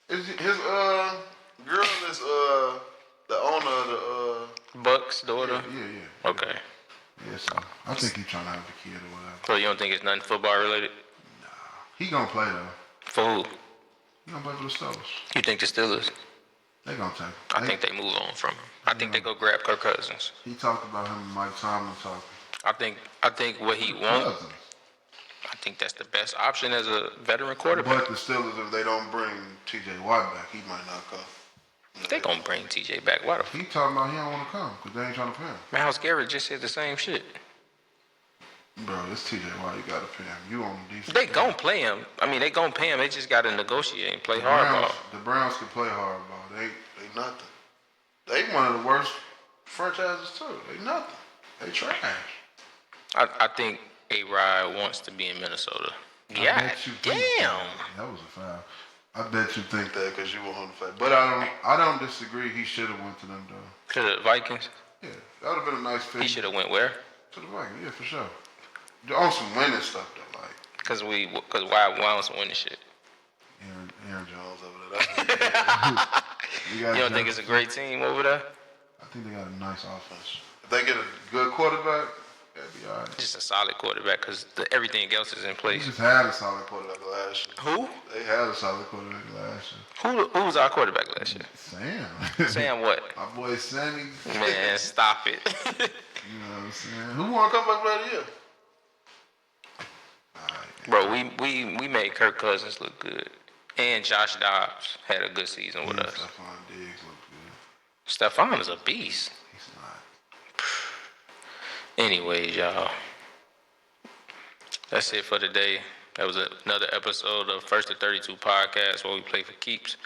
His girl is the owner of the Bucks daughter. Yeah. Okay. Yeah, so I think he trying to have a kid or whatever. So you don't think it's nothing football related? He gonna play though. For who? He gonna play for the Steelers. You think the Steelers? They gonna take him. I think they move on from him. I think they go grab Kirk Cousins. He talked about him and Mike Tomlin talking. I think what he wants. Cousins. I think that's the best option as a veteran quarterback. But the Steelers, if they don't bring T.J. Watt back, he might not come. They gonna bring T.J. back. Why the? He talking about he don't want to come because they ain't trying to pay him. Myles Garrett just said the same shit. Bro, it's T.J. Watt. You gotta pay him. You on the defense. They gonna play him. I mean, they gonna pay him. They just gotta negotiate and play hardball. The Browns can play hardball. They nothing. They one of the worst franchises too. They nothing. They trash. I think A-Rod wants to be in Minnesota. Yeah, damn. That was a foul. I bet you think that because you were on the fight. But I don't disagree. He should have went to them though. To the Vikings? Yeah, that would have been a nice fit. He should have went where? To the Vikings, yeah, for sure. On some winning stuff though, like. Cause why on some winning shit? Aaron Jones over there. You don't think it's a great team over there? I think they got a nice offense. If they get a good quarterback, that'd be all right. Just a solid quarterback, because everything else is in They place. just had a solid quarterback last year. Who? They had a solid quarterback last year. Who was our quarterback last year? Sam. Sam what? My boy Sammy. Man, stop it. You know what I'm saying? Who want to come back for the year? Bro, we made Kirk Cousins look good. And Josh Dobbs had a good season with us. Stephon Diggs looked good. Stephon is a beast. He's not. Anyways, y'all. That's it for today. That was another episode of First to 32 podcast where we play for keeps.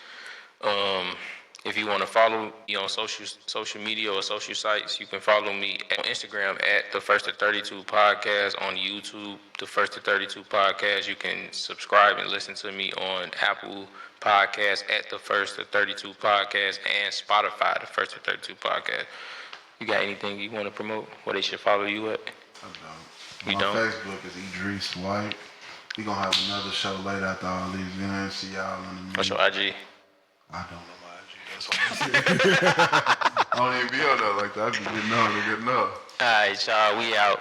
If you want to follow me on social media or social sites, you can follow me on Instagram at the First to 32 podcast, on YouTube, the First to 32 podcast. You can subscribe and listen to me on Apple Podcasts at the First to 32 podcast and Spotify, the First to 32 podcast. You got anything you want to promote? Where they should follow you at? I don't. You My don't? Facebook is Idris White. We gonna have another show later after all these games. See y'all in the minute. What's your IG? I don't know my IG. That's all I don't even be on there like that. I be getting on. All right, y'all. We out.